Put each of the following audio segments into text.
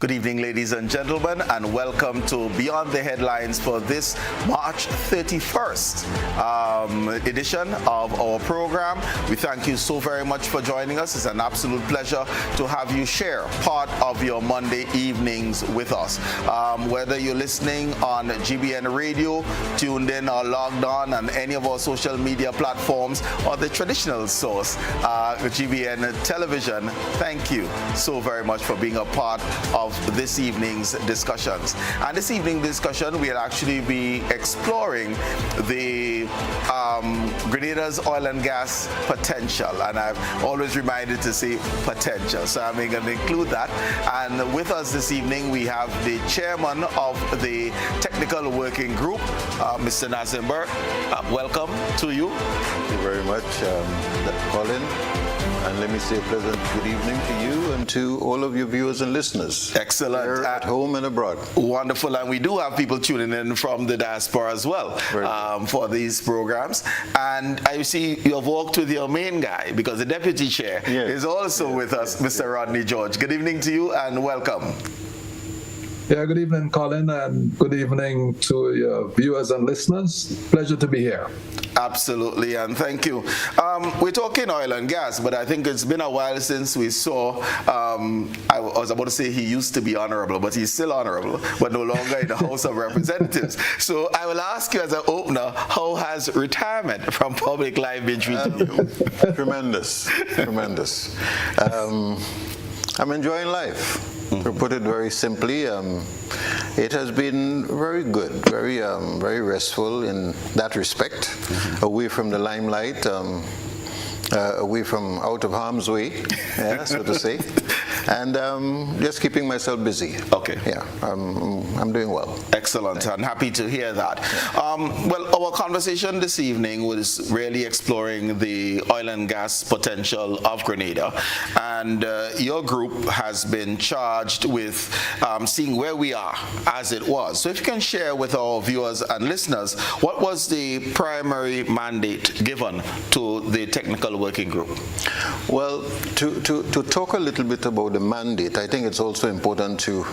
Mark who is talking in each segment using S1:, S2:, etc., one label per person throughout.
S1: Good evening, ladies and gentlemen, and welcome to Beyond the Headlines for this March 31st edition of our program. We thank you so very much for joining us. It's an absolute pleasure to have you share part of your Monday evenings with us. Whether you're listening on GBN Radio, tuned in or logged on any of our social media platforms, or the traditional source, GBN Television, thank you so very much for being a part of this evening's discussions. And this evening discussion, we'll actually be exploring the Grenada's oil and gas potential. And I've always reminded to say potential, so I'm going to include that. And with us this evening, we have the chairman of the Technical Working Group, Mr. Nazim Burke. Welcome to you.
S2: Thank you very much, Colin. And let me say a pleasant good evening to you and to all of your viewers and listeners.
S1: Excellent.
S2: Here at home and abroad.
S1: Wonderful. And we do have people tuning in from the diaspora as well for these programs. And I see you have walked with your main guy, because the deputy chair is also with us, Mr. Rodney George. Good evening to you and welcome.
S3: Yeah, good evening, Colin, and good evening to your viewers and listeners. Pleasure to be here.
S1: Absolutely, and thank you. We're talking oil and gas, but I think it's been a while since we saw, I was about to say he used to be honorable, but he's still honorable, but no longer in the House of Representatives. So I will ask you as an opener, how has retirement from public life been treating you?
S2: Tremendous. I'm enjoying life. To put it very simply, it has been very good, very restful in that respect, away from the limelight, away from out of harm's way, so to say, and just keeping myself busy.
S1: Okay.
S2: Yeah, I'm doing well.
S1: Excellent, and happy to hear that. Well, our conversation this evening was really exploring the oil and gas potential of Grenada, and your group has been charged with seeing where we are as it was. So if you can share with our viewers and listeners, what was the primary mandate given to the Technical Working Group?
S2: Well, to talk a little bit about the mandate, I think it's also important to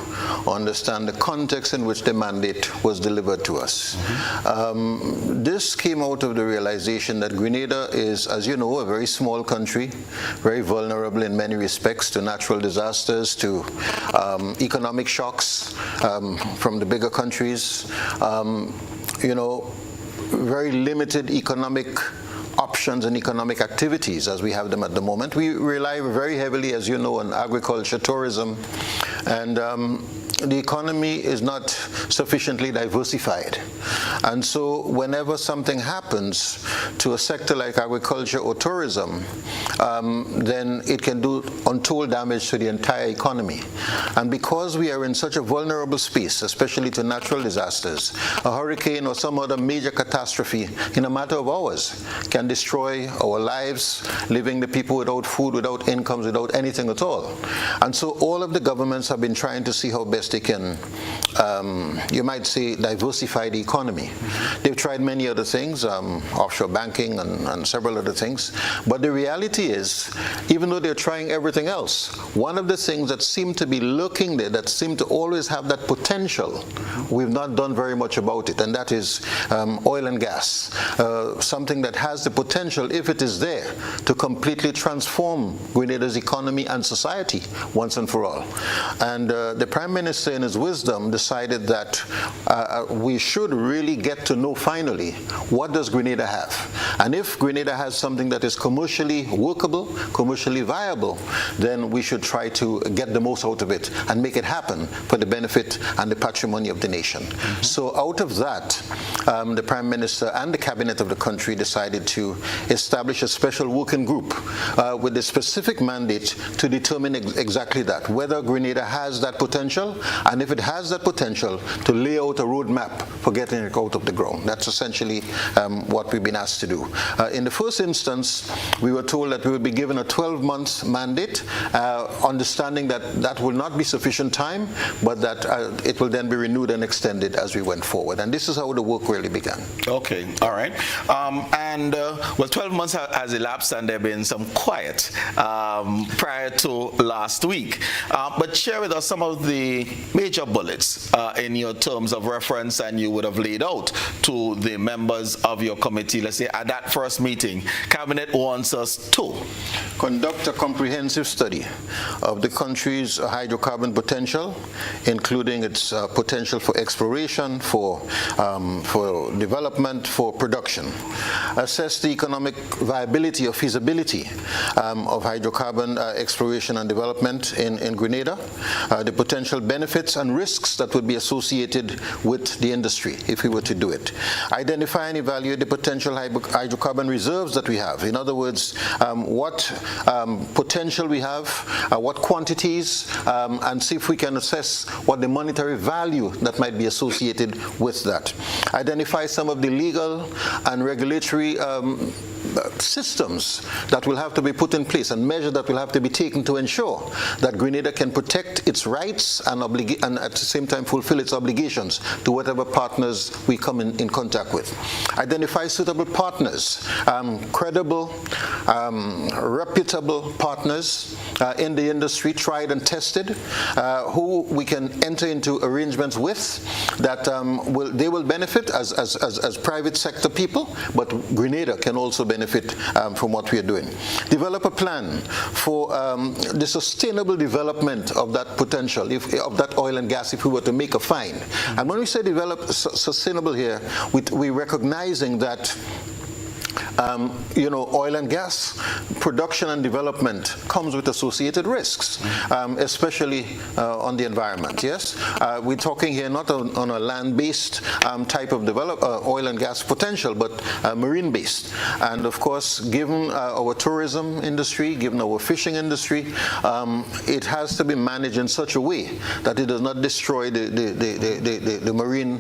S2: understand the context in which the mandate was delivered to us. This came out of the realization that Grenada is, as you know, a very small country, very vulnerable in many respects to natural disasters, to economic shocks from the bigger countries, very limited economic options and economic activities as we have them at the moment. We rely very heavily, as you know, on agriculture, tourism, and the economy is not sufficiently diversified. And so whenever something happens to a sector like agriculture or tourism, then it can do untold damage to the entire economy. And because we are in such a vulnerable space, especially to natural disasters, a hurricane or some other major catastrophe in a matter of hours can destroy our lives, leaving the people without food, without incomes, without anything at all. And so all of the governments have been trying to see how best they can, you might say, diversify the economy. They've tried many other things, offshore banking and several other things. But the reality is, even though they're trying everything else, one of the things that seem to be lurking there, that seem to always have that potential, we've not done very much about it, and that is oil and gas. Something that has the potential, if it is there, to completely transform Grenada's economy and society once and for all. And the Prime Minister, in his wisdom, decided that we should really get to know finally, what does Grenada have? And if Grenada has something that is commercially workable, commercially viable, then we should try to get the most out of it and make it happen for the benefit and the patrimony of the nation. So out of that, the Prime Minister and the Cabinet of the country decided to establish a special working group with the specific mandate to determine exactly that, whether Grenada has that potential, and if it has that potential, to lay out a roadmap for getting it out of the ground. That's essentially what we've been asked to do. In the first instance, we were told that we would be given a 12-month mandate, understanding that that will not be sufficient time, but that it will then be renewed and extended as we went forward. And this is how the work really began.
S1: Okay, all right. Well, 12 months has elapsed and there have been some quiet prior to last week. But share share with us some of the major bullets in your terms of reference and you would have laid out to the members of your committee, let's say at that first meeting? Cabinet wants us to
S2: conduct a comprehensive study of the country's hydrocarbon potential, including its potential for exploration, for development, for production. Assess the economic viability or feasibility of hydrocarbon exploration and development in Grenada, the potential benefits and risks that would be associated with the industry if we were to do it. Identify and evaluate the potential hydrocarbon reserves that we have. In other words, what potential we have, what quantities, and see if we can assess what the monetary value that might be associated with that. Identify some of the legal and regulatory systems that will have to be put in place and measures that will have to be taken to ensure that Grenada can protect its rights and at the same time fulfill its obligations to whatever partners we come in contact with. Identify suitable partners, credible, reputable partners in the industry, tried and tested, who we can enter into arrangements with that they will benefit as private sector people, but Grenada can also benefit from what we are doing. Develop a plan for the sustainable development of that potential, of that oil and gas, if we were to make a find. And when we say develop sustainable here, we're recognizing that oil and gas production and development comes with associated risks, especially on the environment. Yes, we're talking here not on a land-based type of oil and gas potential, but marine-based. And of course, given our tourism industry, given our fishing industry, it has to be managed in such a way that it does not destroy the marine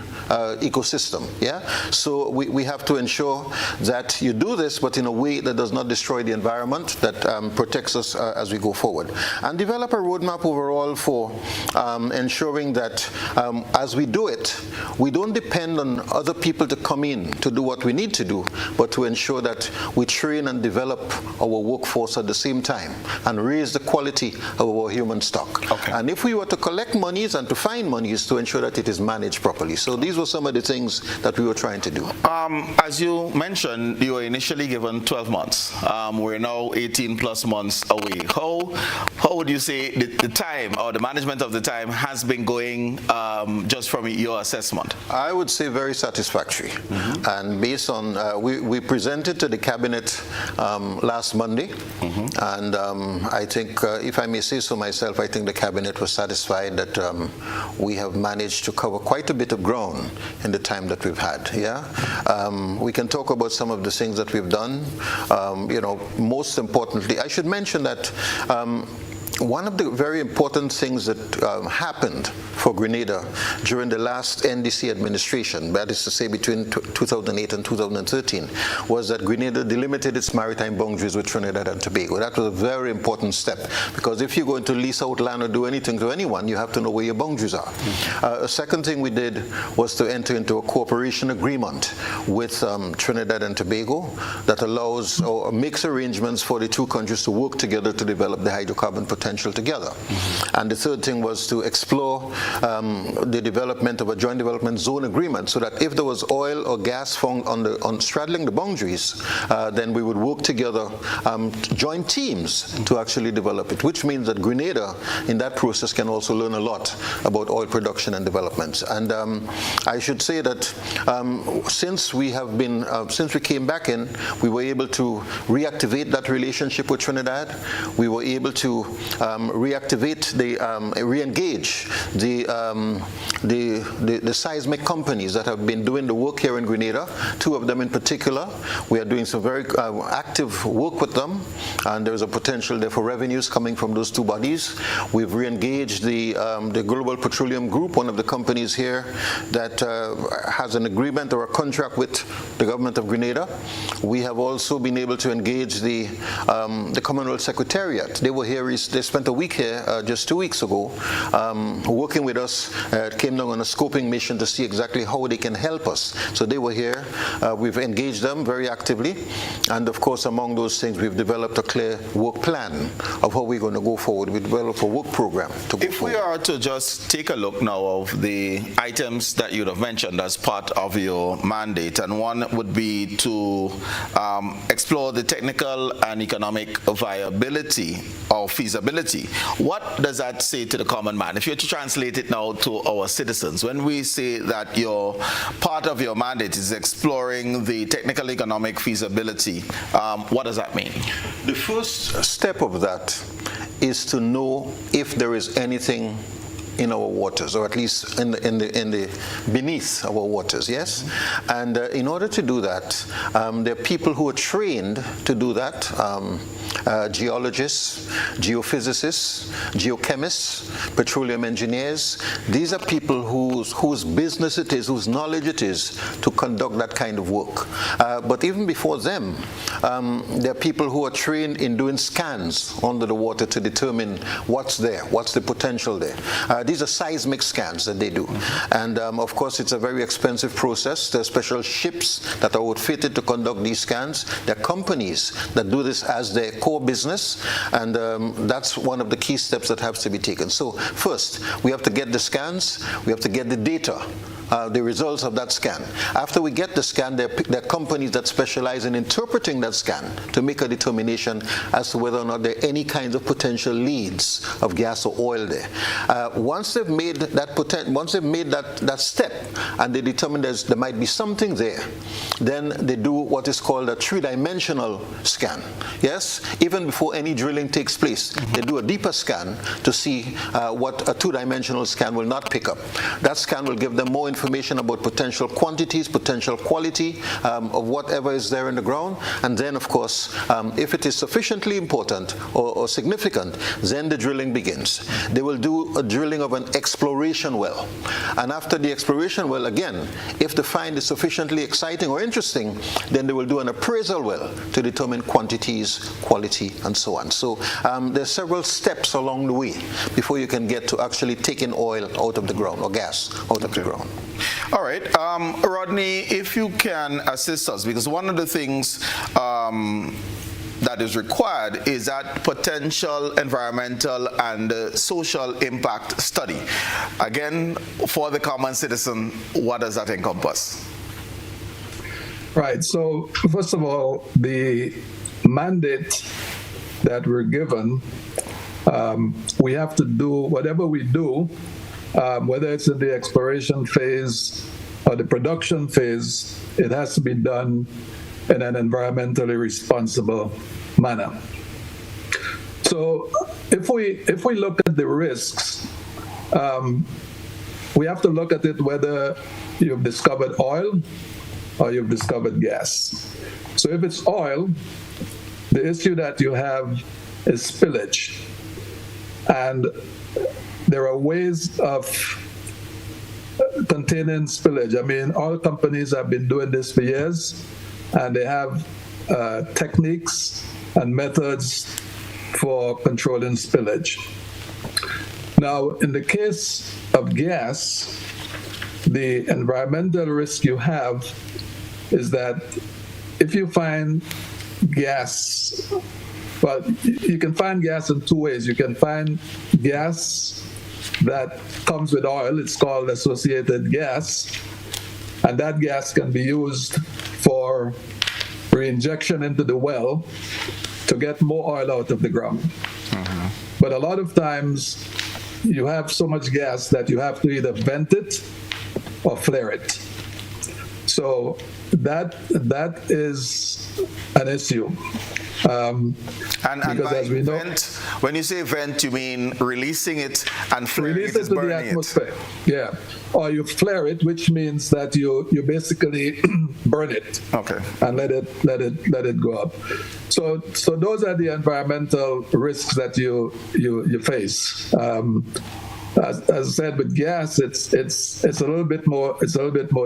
S2: ecosystem. Yeah, so we have to ensure that you do this, but in a way that does not destroy the environment, that protects us as we go forward. And develop a roadmap overall for ensuring that as we do it, we don't depend on other people to come in to do what we need to do, but to ensure that we train and develop our workforce at the same time and raise the quality of our human stock. Okay. And if we were to collect monies and to find monies, to ensure that it is managed properly. So these were some of the things that we were trying to do.
S1: As you mentioned, you were initially given 12 months. We're now 18 plus months away. How would you say the time or the management of the time has been going just from your assessment? I
S2: would say very satisfactory. Mm-hmm. And based on, we presented to the cabinet last Monday, mm-hmm. and I think, if I may say so myself, I think the cabinet was satisfied that we have managed to cover quite a bit of ground in the time that we've had. Yeah, we can talk about some of the things that we've done. Most importantly, I should mention that one of the very important things that happened for Grenada during the last NDC administration, that is to say between 2008 and 2013, was that Grenada delimited its maritime boundaries with Trinidad and Tobago. That was a very important step, because if you're going to lease out land or do anything to anyone, you have to know where your boundaries are. Mm-hmm. A second thing we did was to enter into a cooperation agreement with Trinidad and Tobago that allows or makes arrangements for the two countries to work together to develop the hydrocarbon potential together. Mm-hmm. And the third thing was to explore the development of a joint development zone agreement, so that if there was oil or gas found on straddling the boundaries, then we would work together, join teams to actually develop it, which means that Grenada in that process can also learn a lot about oil production and development. And I should say that since we came back in, we were able to reactivate that relationship with Trinidad. We were able to reactivate re-engage the seismic companies that have been doing the work here in Grenada. Two of them in particular. We are doing some very active work with them, and there is a potential there for revenues coming from those two bodies. We've re-engaged the Global Petroleum Group, one of the companies here that has an agreement or a contract with the government of Grenada. We have also been able to engage the Commonwealth Secretariat. They were here this spent a week here just 2 weeks ago, working with us, came down on a scoping mission to see exactly how they can help us. So they were here. We've engaged them very actively. And of course, among those things, we've developed a clear work plan of how we're going to go forward. We developed a work program to go forward.
S1: If we are to just take a look now of the items that you'd have mentioned as part of your mandate, and one would be to explore the technical and economic viability or feasibility. What does that say to the common man? If you're to translate it now to our citizens, when we say that your part of your mandate is exploring the technical economic feasibility, what does that mean?
S2: The first step of that is to know if there is anything in our waters, or at least in the beneath our waters, yes? And in order to do that, there are people who are trained to do that, geologists, geophysicists, geochemists, petroleum engineers. These are people whose business it is, whose knowledge it is to conduct that kind of work. But even before them, there are people who are trained in doing scans under the water to determine what's there, what's the potential there. These are seismic scans that they do. And of course, it's a very expensive process. There are special ships that are outfitted to conduct these scans. There are companies that do this as their core business, and that's one of the key steps that has to be taken. So first, we have to get the scans, we have to get the data, the results of that scan. After we get the scan, there are companies that specialize in interpreting that scan to make a determination as to whether or not there are any kinds of potential leads of gas or oil there. Once they've made that step and they determine there might be something there, then they do what is called a three-dimensional scan. Yes, even before any drilling takes place, they do a deeper scan to see what a two-dimensional scan will not pick up. That scan will give them more information about potential quantities, potential quality of whatever is there in the ground, and then of course, if it is sufficiently important or significant, then the drilling begins. They will do a drilling of an exploration well, and after the exploration well, again, if the find is sufficiently exciting or interesting, then they will do an appraisal well to determine quantities, quality, and so on. So there's several steps along the way before you can get to actually taking oil out of the ground or gas out of the ground.
S1: All right, Rodney, if you can assist us, because one of the things that is required is that potential environmental and social impact study. Again, for the common citizen, what does that encompass?
S3: Right, so first of all, the mandate that we're given, we have to do whatever we do, whether it's in the exploration phase or the production phase, it has to be done in an environmentally responsible manner. So if we look at the risks, we have to look at it whether you've discovered oil or you've discovered gas. So if it's oil, the issue that you have is spillage. And there are ways of containing spillage. I mean, oil companies have been doing this for years, and they have techniques and methods for controlling spillage. Now, in the case of gas, the environmental risk you have is that if you find gas, well, you can find gas in two ways. You can find gas that comes with oil. It's called associated gas, and that gas can be used for reinjection into the well to get more oil out of the ground. But a lot of times you have so much gas that you have to either vent it or flare it. So that is an issue.
S1: And
S3: because
S1: by
S3: as we know,
S1: vent, when you say vent, you mean releasing it and flaring
S3: release
S1: it,
S3: it to the atmosphere. Yeah, or you flare it, which means that you basically burn it. Okay. And let it go up. So those are the environmental risks that you face. As I said, with gas, it's a little bit more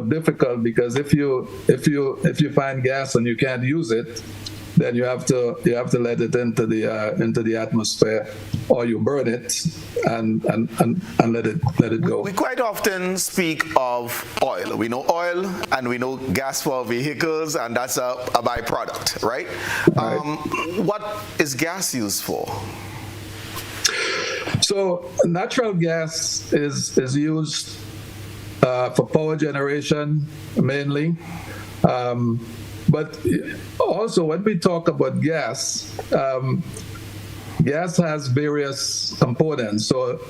S3: difficult, because if you find gas and you can't use it, then you have to let it into the atmosphere, or you burn it and let it go.
S1: We quite often speak of oil. We know oil and we know gas for vehicles, and that's a byproduct, right? What is gas used for?
S3: So natural gas is used for power generation mainly. But also, when we talk about gas, gas has various components. So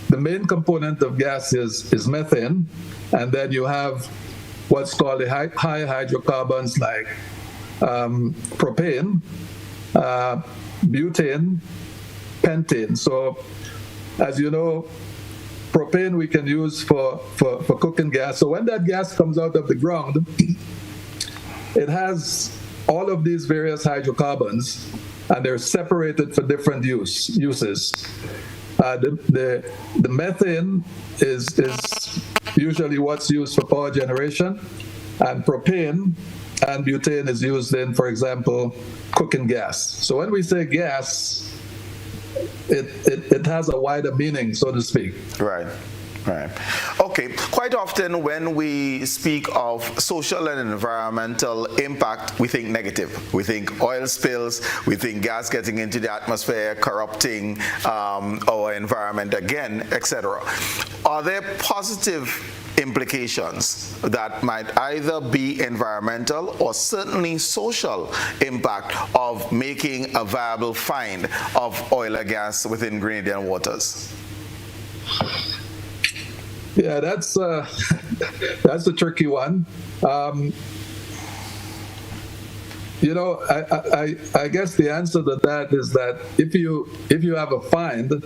S3: the main component of gas is methane, and then you have what's called the high hydrocarbons like propane, butane, pentane. So as you know, propane we can use for cooking gas. So when that gas comes out of the ground, it has all of these various hydrocarbons, and they're separated for different uses. The methane is usually what's used for power generation, and propane and butane is used in, for example, cooking gas. So when we say gas, it has a wider meaning, so to speak.
S1: Right. Right. Okay. Quite often when we speak of social and environmental impact, we think negative. We think oil spills, we think gas getting into the atmosphere, corrupting our environment again, etc. Are there positive implications that might either be environmental or certainly social impact of making a viable find of oil or gas within Grenadian waters?
S3: Yeah, that's a tricky one. I guess the answer to that is that if you have a find,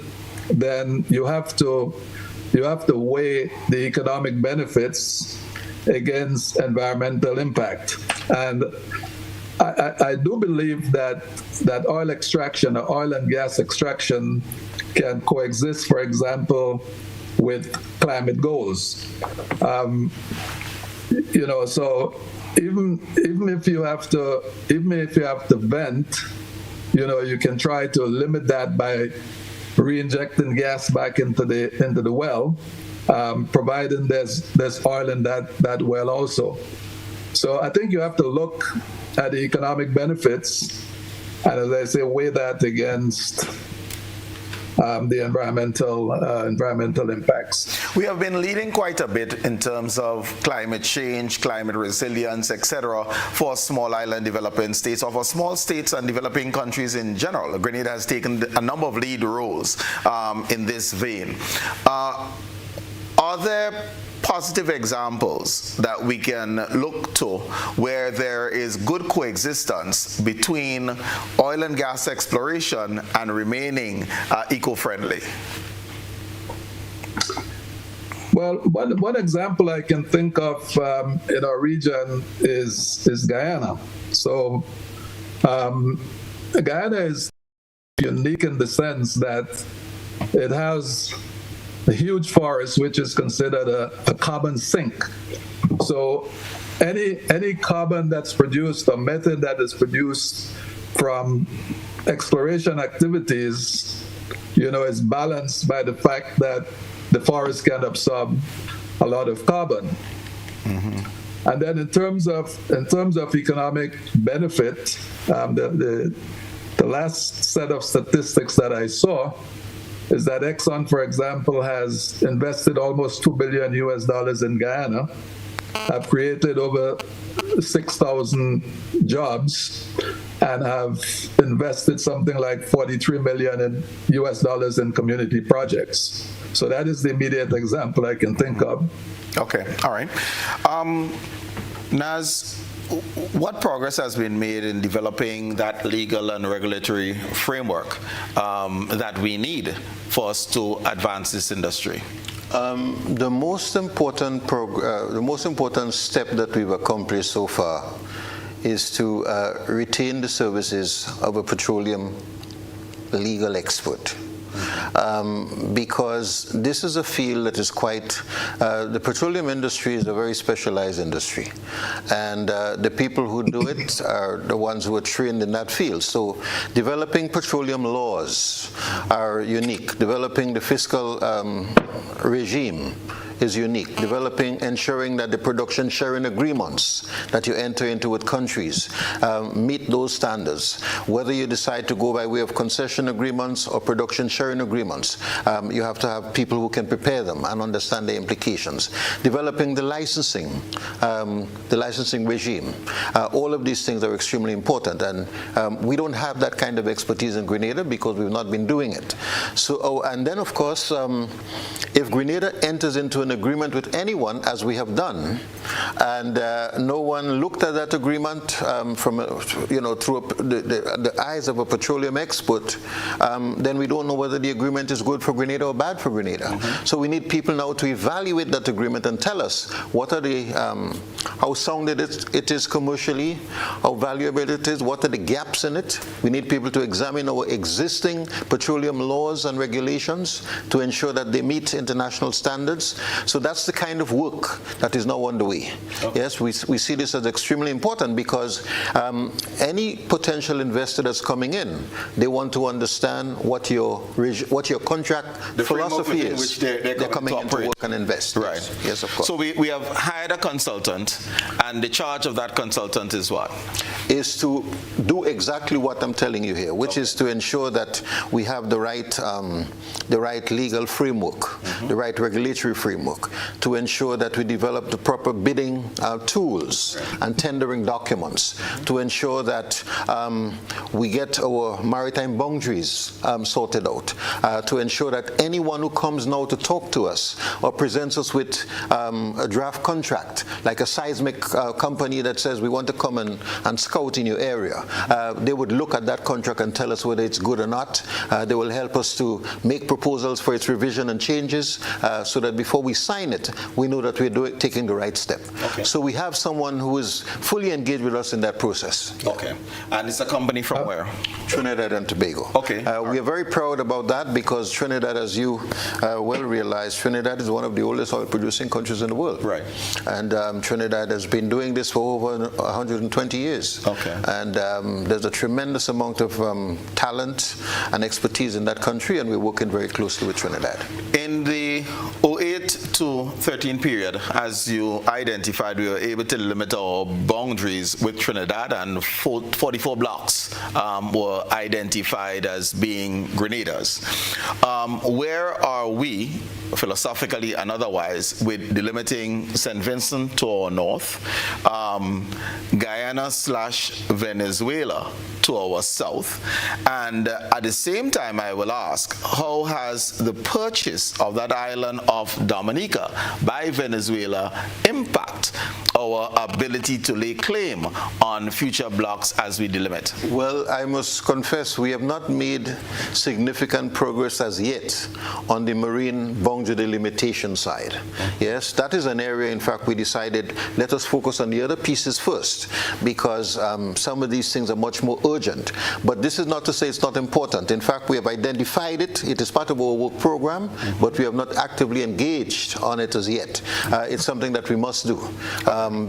S3: then you have to weigh the economic benefits against environmental impact. And I do believe that oil extraction or oil and gas extraction can coexist, for example, with climate goals. So even if you have to vent, you can try to limit that by re-injecting gas back into the well, providing there's oil in that well also. So I think you have to look at the economic benefits, and as I say, weigh that against the environmental impacts.
S1: We have been leading quite a bit in terms of climate change, climate resilience, etc., for small island developing states, or for small states and developing countries in general. Grenada has taken a number of lead roles in this vein. Are there positive examples that we can look to where there is good coexistence between oil and gas exploration and remaining eco-friendly?
S3: Well, one example I can think of in our region is Guyana. So Guyana is unique in the sense that it has a huge forest, which is considered a carbon sink. So any carbon that's produced or methane that is produced from exploration activities, is balanced by the fact that the forest can absorb a lot of carbon. Mm-hmm. And then in terms of economic benefit, the last set of statistics that I saw is that Exxon, for example, has invested almost $2 billion in Guyana, have created over 6,000 jobs, and have invested something like $43 million in community projects. So that is the immediate example I can think of.
S1: Okay, all right. Naz, what progress has been made in developing that legal and regulatory framework that we need for us to advance this industry?
S2: The most important step that we've accomplished so far is to retain the services of a petroleum legal expert because this is a field that is quite, the petroleum industry is a very specialized industry, and the people who do it are the ones who are trained in that field. So developing petroleum laws are unique. Developing the fiscal regime is unique. Ensuring that the production sharing agreements that you enter into with countries meet those standards. Whether you decide to go by way of concession agreements or production sharing agreements, you have to have people who can prepare them and understand the implications. Developing the licensing regime. All of these things are extremely important, and we don't have that kind of expertise in Grenada because we've not been doing it. So, and then of course, if Grenada enters into an agreement with anyone, as we have done, and no one looked at that agreement from through the eyes of a petroleum expert, then we don't know whether the agreement is good for Grenada or bad for Grenada. So we need people now to evaluate that agreement and tell us what are the how sound it is commercially, how valuable it is, what are the gaps in it. We need people to examine our existing petroleum laws and regulations to ensure that they meet international standards. So that's the kind of work that is now underway. Okay. Yes, we see this as extremely important because any potential investor that's coming in, they want to understand what your contract philosophy is.
S1: Which they're
S2: coming in to work and invest.
S1: Right.
S2: Yes, of course.
S1: So we have hired a consultant, and the charge of that consultant is what?
S2: Is to do exactly what I'm telling you here, which is to ensure that we have the right legal framework, the right regulatory framework, to ensure that we develop the proper bidding tools and tendering documents, to ensure that we get our maritime boundaries sorted out, to ensure that anyone who comes now to talk to us or presents us with a draft contract, like a seismic company that says we want to come and scout in your area, they would look at that contract and tell us whether it's good or not. They will help us to make proposals for its revision and changes so that before we sign it, we know that we're taking the right step. Okay. So we have someone who is fully engaged with us in that process.
S1: Okay. And it's a company from where?
S2: Trinidad and Tobago.
S1: Okay.
S2: We are very proud about that because Trinidad, as you well realize, Trinidad is one of the oldest oil-producing countries in the world.
S1: Right.
S2: And Trinidad has been doing this for over 120 years. Okay. And there's a tremendous amount of talent and expertise in that country, and we're working very closely with Trinidad.
S1: In the 08 to 13 period, as you identified, we were able to limit our boundaries with Trinidad, and 44 blocks were identified as being Grenadas. Where are we, philosophically and otherwise, with delimiting St. Vincent to our north, Guyana/Venezuela to our south, and at the same time I will ask, how has the purchase of that island of Dominica by Venezuela impact our ability to lay claim on future blocks as we delimit?
S2: Well, I must confess we have not made significant progress as yet on the marine boundary delimitation side. Yes, that is an area, in fact, we decided let us focus on the other pieces first because some of these things are much more urgent. But this is not to say it's not important. In fact, we have identified it. It is part of our work program, but we have not actively engaged on it as yet. It's something that we must do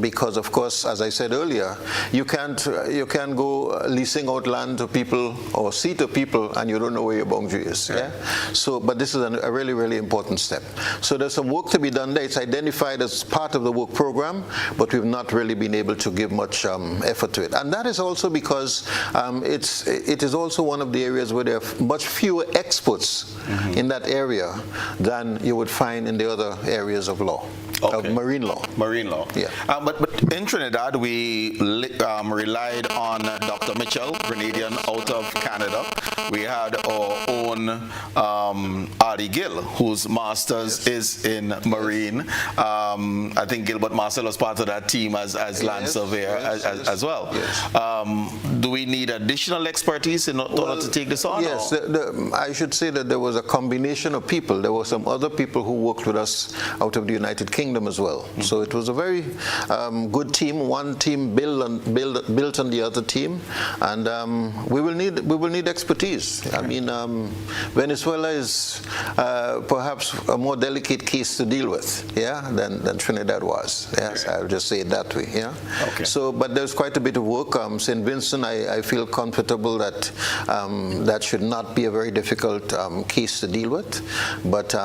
S2: because, of course, as I said earlier, you can't go leasing out land to people or sea to people and you don't know where your boundary is. Yeah? So, but this is a really, really important step. So there's some work to be done there. It's identified as part of the work program, but we've not really been able to give much effort to it. And that is also because it is also one of the areas where there are much fewer experts in that area than you would find in the other areas of law. Okay. Of marine law.
S1: Marine law. Yeah. But in Trinidad, we relied on Dr. Mitchell, Grenadian out of Canada. We had our own Artie Gill, whose master's is in marine. I think Gilbert Marcel was part of that team as land surveyor as well. Yes. Do we need additional expertise in order to take this on?
S2: Yes. I should say that there was a combination of people. There were some other people who worked with us out of the United Kingdom as well. So it was a very good team. One team built on the other team, and we will need expertise. I mean, Venezuela is perhaps a more delicate case to deal with, than Trinidad was. Yes, I'll just say it that way. Yeah.
S1: Okay.
S2: So, but there's quite a bit of work. St. Vincent, I feel comfortable that that should not be a very difficult case to deal with. But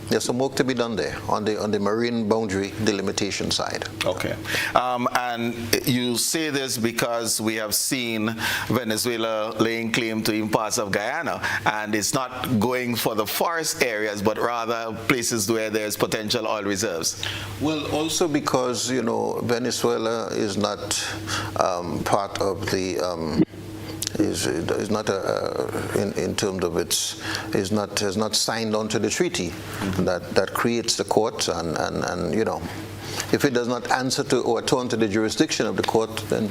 S2: there's some work to be done there on the marine boundary delimitation side.
S1: Okay. And you say this because we have seen Venezuela laying claim to even parts of Guyana, and it's not going for the forest areas, but rather places where there's potential oil reserves.
S2: Well, also because, Venezuela is not part of the is not in terms of has not signed on to the treaty that creates the court, and if it does not answer to or atone to the jurisdiction of the court, then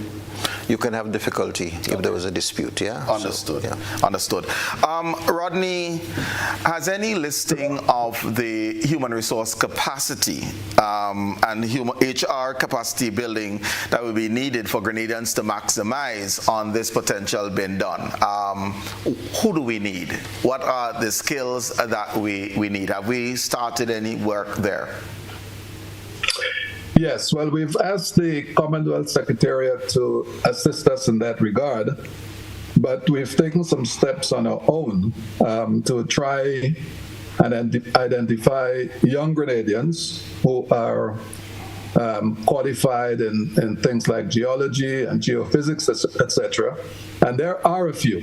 S2: you can have difficulty if there was a dispute. Yeah.
S1: Understood.
S2: So, yeah.
S1: Understood. Rodney, has any listing of the human resource capacity and human HR capacity building that will be needed for Grenadians to maximize on this potential been done? Who do we need? What are the skills that we need? Have we started any work there?
S3: Yes, well, we've asked the Commonwealth Secretariat to assist us in that regard, but we've taken some steps on our own to try and identify young Grenadians who are qualified in things like geology and geophysics, etc. And there are a few,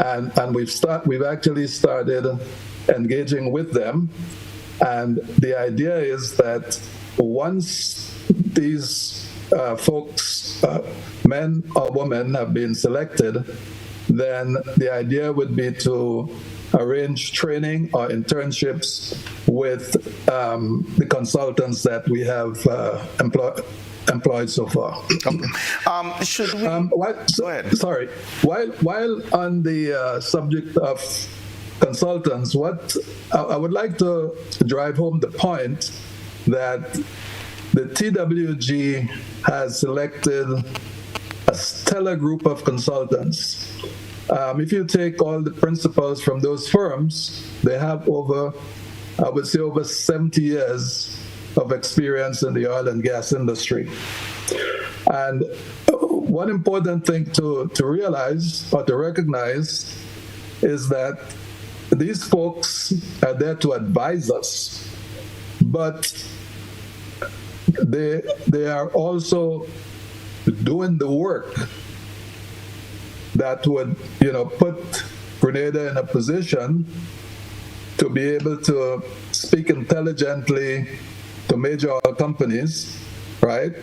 S3: and we've actually started engaging with them, and the idea is that once these folks, men or women, have been selected, then the idea would be to arrange training or internships with the consultants that we have employed so far.
S1: Okay. Should we? Go ahead.
S3: Sorry. While on the subject of consultants, what I would like to drive home the point that the TWG has selected a stellar group of consultants. If you take all the principals from those firms, they have over 70 years of experience in the oil and gas industry. And one important thing to realize or to recognize is that these folks are there to advise us, but they are also doing the work that would, put Grenada in a position to be able to speak intelligently to major oil companies, right?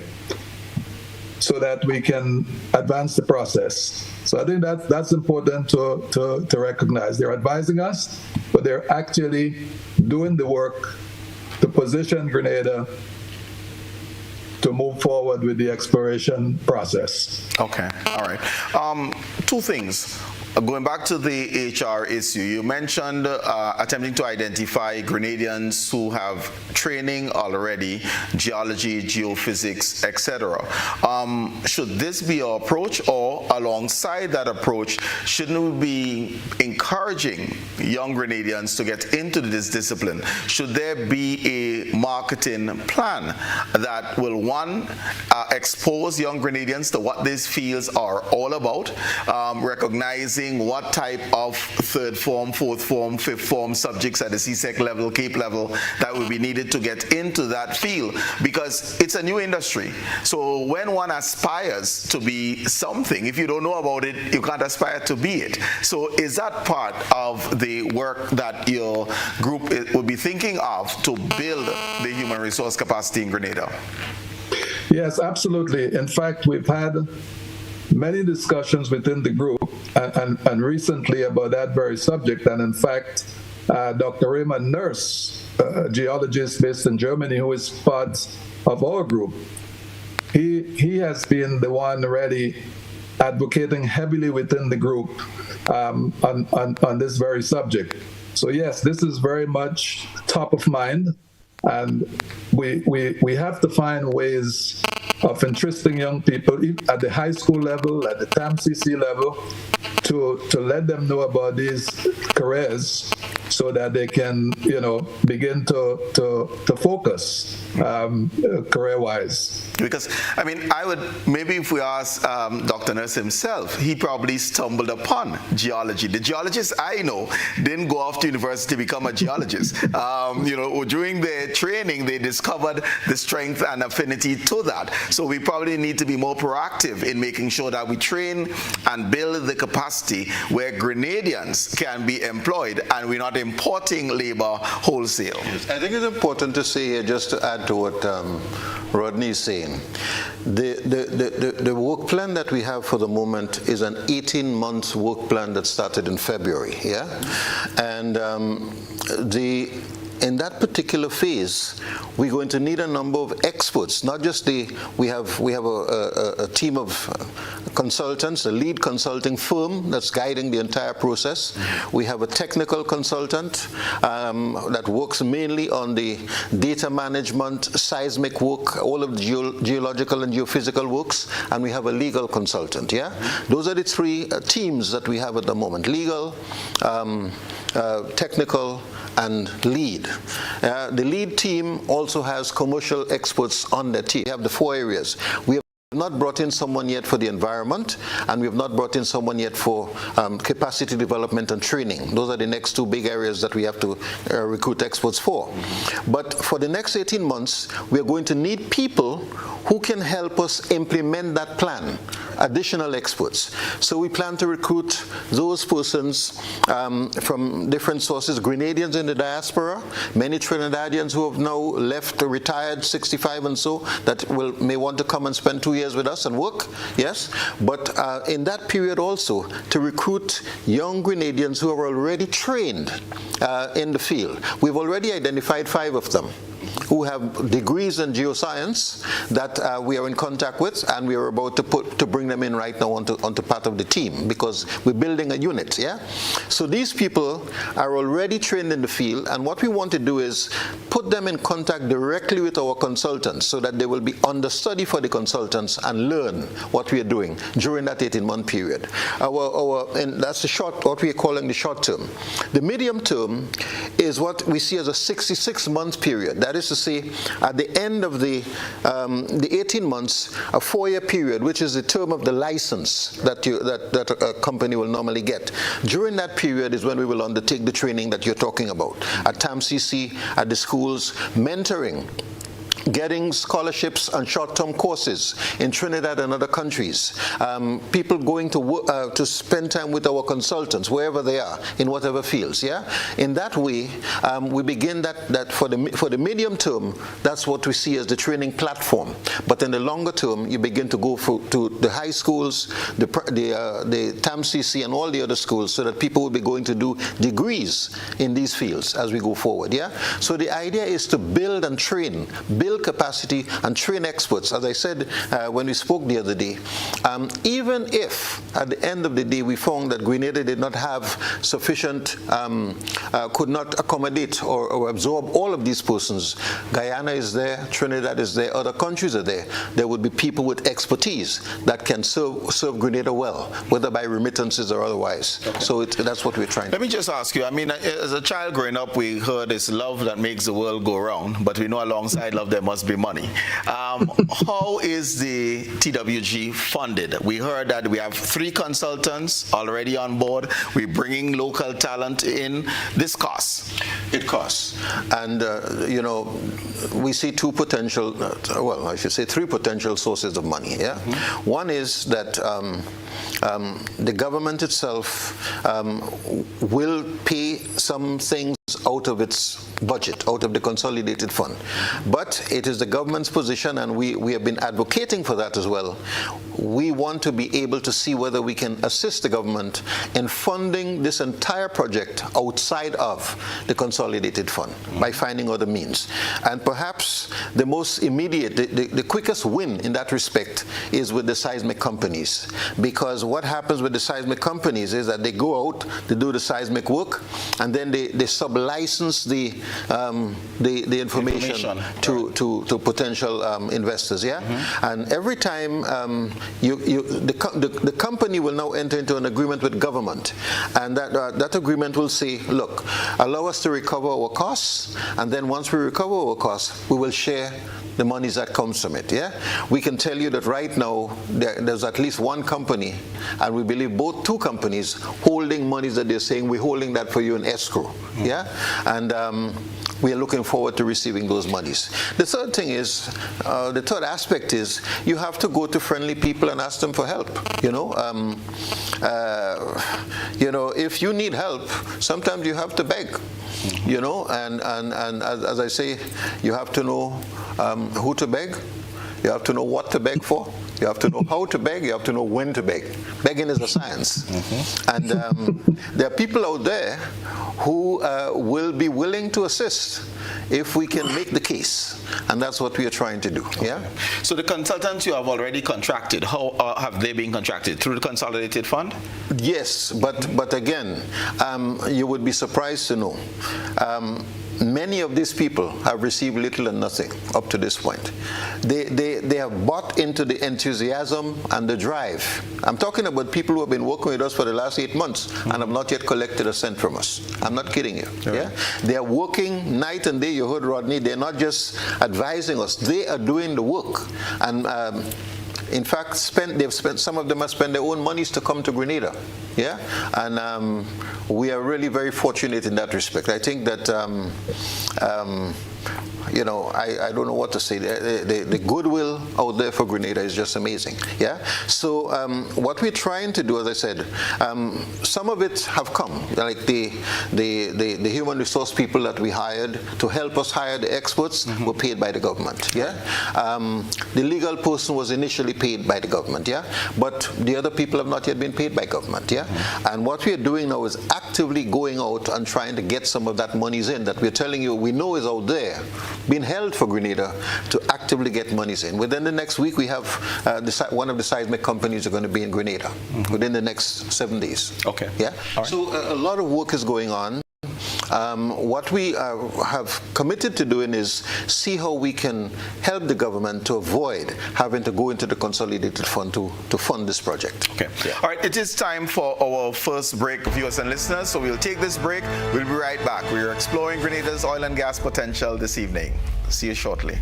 S3: So that we can advance the process. So I think that's important to recognize. They're advising us, but they're actually doing the work to position Grenada to move forward with the exploration process.
S1: Okay, all right. Two things. Going back to the HR issue, you mentioned attempting to identify Grenadians who have training already, geology, geophysics, etc. Should this be our approach, or alongside that approach, shouldn't we be encouraging young Grenadians to get into this discipline? Should there be a marketing plan that will, one, expose young Grenadians to what these fields are all about, recognizing what type of third form, fourth form, fifth form subjects at the CSEC level, CAPE level that will be needed to get into that field, because it's a new industry. So when one aspires to be something, if you don't know about it, you can't aspire to be it. So is that part of the work that your group will be thinking of to build the human resource capacity in Grenada?
S3: Yes, absolutely. In fact, we've had many discussions within the group and recently about that very subject. And in fact, Dr. Raymond Nurse, a geologist based in Germany who is part of our group, he has been the one really advocating heavily within the group on this very subject. So yes, this is very much top of mind. And we have to find ways of interesting young people at the high school level, at the TAMCC level, to let them know about these careers so that they can, begin to focus career-wise.
S1: Because, I mean, maybe if we ask Dr. Nurse himself, he probably stumbled upon geology. The geologists I know didn't go off to university to become a geologist. During their training, they discovered the strength and affinity to that. So we probably need to be more proactive in making sure that we train and build the capacity where Grenadians can be employed and we're not importing labor wholesale.
S2: I think it's important to say here, just to add to what Rodney is saying, the work plan that we have for the moment is an 18-month work plan that started in February, yeah? And in that particular phase, we're going to need a number of experts, not just we have a team of consultants, a lead consulting firm that's guiding the entire process. We have a technical consultant that works mainly on the data management, seismic work, all of the geological and geophysical works, and we have a legal consultant, yeah? Those are the three teams that we have at the moment: legal, technical, and lead. The lead team also has commercial experts on their team. We have the 4 areas. We have not brought in someone yet for the environment, and we have not brought in someone yet for capacity development and training. Those are the next 2 big areas that we have to recruit experts for. But for the next 18 months, we are going to need people who can help us implement that plan, additional experts. So we plan to recruit those persons from different sources: Grenadians in the diaspora, many Trinidadians who have now left or retired, 65 and so, that may want to come and spend 2 years with us and work, yes? But in that period also, to recruit young Grenadians who are already trained in the field. We've already identified 5 of them who have degrees in geoscience that we are in contact with, and we are about to bring them in right now onto part of the team, because we're building a unit, yeah? So these people are already trained in the field, and what we want to do is put them in contact directly with our consultants so that they will be understudy for the consultants and learn what we are doing during that 18-month period. And that's what we are calling the short term. The medium term is what we see as a 66-month period. That is to say, at the end of the 18 months, a 4-year period, which is the term of the license that a company will normally get. During that period is when we will undertake the training that you're talking about. At TAMCC, at the schools, mentoring, getting scholarships and short-term courses in Trinidad and other countries, people going to work, to spend time with our consultants wherever they are in whatever fields. Yeah, in that way, we begin that for the medium term. That's what we see as the training platform. But in the longer term, you begin to go to the high schools, the TAMCC, and all the other schools, so that people will be going to do degrees in these fields as we go forward. Yeah. So the idea is to build and train, build capacity and train experts. As I said when we spoke the other day, even if at the end of the day we found that Grenada did not have sufficient, could not accommodate or absorb all of these persons, Guyana is there, Trinidad is there, other countries are there, there would be people with expertise that can serve Grenada well, whether by remittances or otherwise. Okay. So that's what we're trying.
S1: Let me just ask you, I mean, as a child growing up, we heard it's love that makes the world go round, but we know alongside love there must be money. How is the TWG funded? We heard that we have 3 consultants already on board. We're bringing local talent in. This costs.
S2: It costs. And, we see 2 potential, well, I should say 3 potential sources of money. Yeah. Mm-hmm. One is that the government itself will pay some things out of its budget, out of the consolidated fund. But it is the government's position, and we have been advocating for that as well. We want to be able to see whether we can assist the government in funding this entire project outside of the consolidated fund by finding other means. And perhaps the most immediate, the quickest win in that respect is with the seismic companies. Because what happens with the seismic companies is that they go out, they do the seismic work, and then they sublicense license the information to potential investors. Yeah, and every time the company will now enter into an agreement with government, and that agreement will say, look, allow us to recover our costs, and then once we recover our costs, we will share the monies that comes from it. Yeah, we can tell you that right now there's at least one company, and we believe both two companies holding monies that they're saying we're holding that for you in escrow. Yeah, and we are looking forward to receiving those monies. The third thing is, the third aspect is, you have to go to friendly people and ask them for help. If you need help, sometimes you have to beg. And as I say, you have to know who to beg. You have to know what to beg for. You have to know how to beg. You have to know when to beg. Begging is a science. And there are people out there who will be willing to assist if we can make the case. And that's what we are trying to do. Okay. Yeah.
S1: So the consultants you have already contracted, how have they been contracted? Through the Consolidated Fund?
S2: Yes, but again, you would be surprised to know. Many of these people have received little and nothing up to this point. They have bought into the enthusiasm and the drive. I'm talking about people who have been working with us for the last 8 months and have not yet collected a cent from us. I'm not kidding you. Right. Yeah? They are working night and day. You heard Rodney. They're not just advising us. They are doing the work. And in fact, some of them have spent their own monies to come to Grenada. Yeah, and we are really very fortunate in that respect. I think that I don't know what to say. The goodwill out there for Grenada is just amazing. Yeah. So what we're trying to do, as I said, some of it have come, like the human resource people that we hired to help us hire the experts were paid by the government. Yeah. The legal person was initially paid by the government. Yeah. But the other people have not yet been paid by government. Yeah. And what we are doing now is actively going out and trying to get some of that monies in that we're telling you we know is out there, being held for Grenada, to actively get monies in. Within the next week, we have one of the seismic companies are going to be in Grenada within the next 7 days. Okay. Yeah. Right. So a lot of work is going on. What we have committed to doing is see how we can help the government to avoid having to go into the Consolidated Fund to fund this project. Okay. Yeah.
S1: All right, it is time for our first break, viewers and listeners, so we'll take this break. We'll be right back. We're exploring Grenada's oil and gas potential this evening. See you shortly.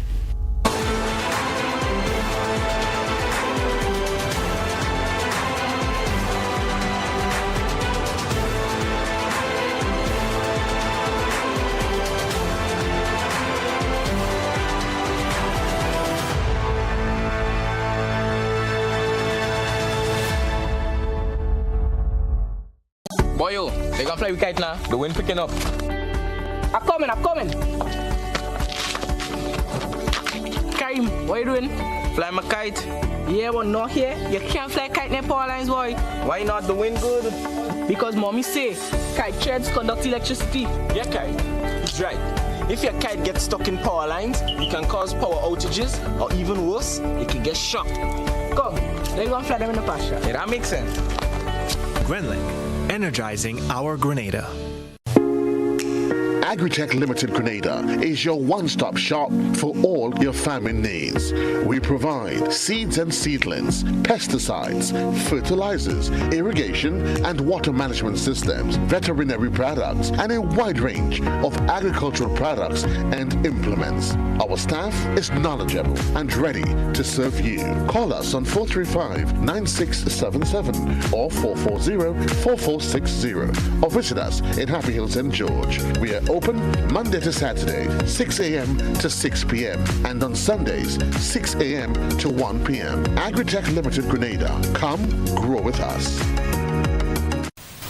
S4: Boy, yo, they gonna fly with kite now. The wind picking up.
S5: I'm coming. Karim, what you doing?
S4: Fly my kite.
S5: Yeah, but not here. You can't fly kite near power lines, boy.
S4: Why not? The wind good.
S5: Because mommy say kite threads conduct electricity.
S4: Yeah, kite. It's right. If your kite gets stuck in power lines, it can cause power outages, or even worse, it can get shocked.
S5: Come, let's go and fly them in the pasture.
S4: Yeah, that makes sense.
S6: Grenlink, energizing our Grenada.
S7: Agritech Limited Grenada is your one-stop shop for all your farming needs. We provide seeds and seedlings, pesticides, fertilizers, irrigation and water management systems, veterinary products, and a wide range of agricultural products and implements. Our staff is knowledgeable and ready to serve you. Call us on 435-9677 or 440-4460 or visit us in Happy Hill, St. George. We are open Monday to Saturday, 6 a.m. to 6 p.m. and on Sundays, 6 a.m. to 1 p.m. Agritech Limited Grenada. Come grow with us.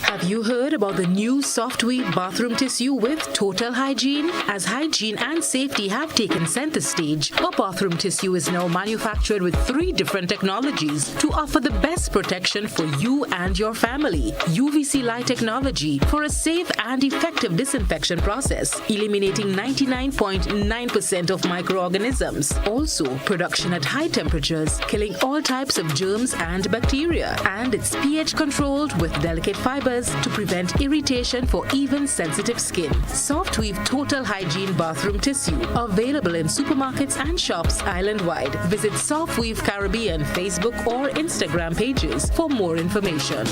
S8: Have you heard about the new soft-weave bathroom tissue with total hygiene? As hygiene and safety have taken center stage, our bathroom tissue is now manufactured with 3 different technologies to offer the best protection for you and your family. UVC light technology for a safe and effective disinfection process, eliminating 99.9% of microorganisms. Also, production at high temperatures, killing all types of germs and bacteria. And it's pH controlled with delicate fibers to prevent irritation for even sensitive skin. Soft Weave Total Hygiene Bathroom Tissue, available in supermarkets and shops island-wide. Visit Soft Weave Caribbean Facebook or Instagram pages for more information.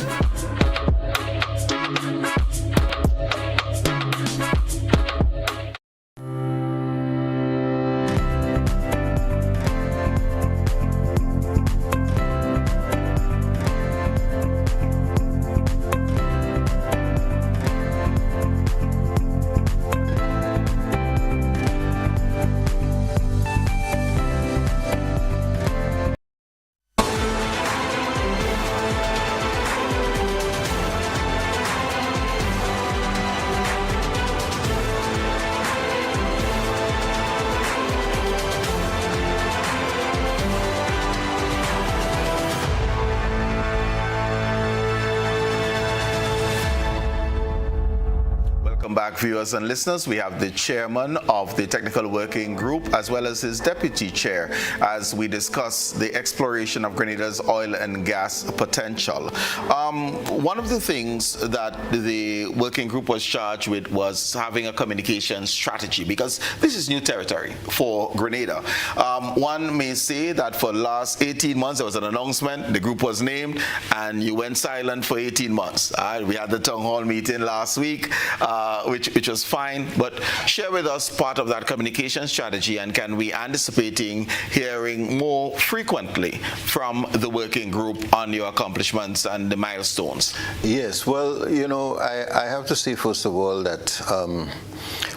S1: Back, viewers and listeners, we have the chairman of the technical working group as well as his deputy chair as we discuss the exploration of Grenada's oil and gas potential. One of the things that the working group was charged with was having a communication strategy, because this is new territory for Grenada. One may say that for the last 18 months there was an announcement, the group was named, and you went silent for 18 months. We had the town hall meeting last week, which was fine, but share with us part of that communication strategy, and can we anticipating hearing more frequently from the working group on your accomplishments and the milestones?
S2: Yes, well, you know, I have to say first of all that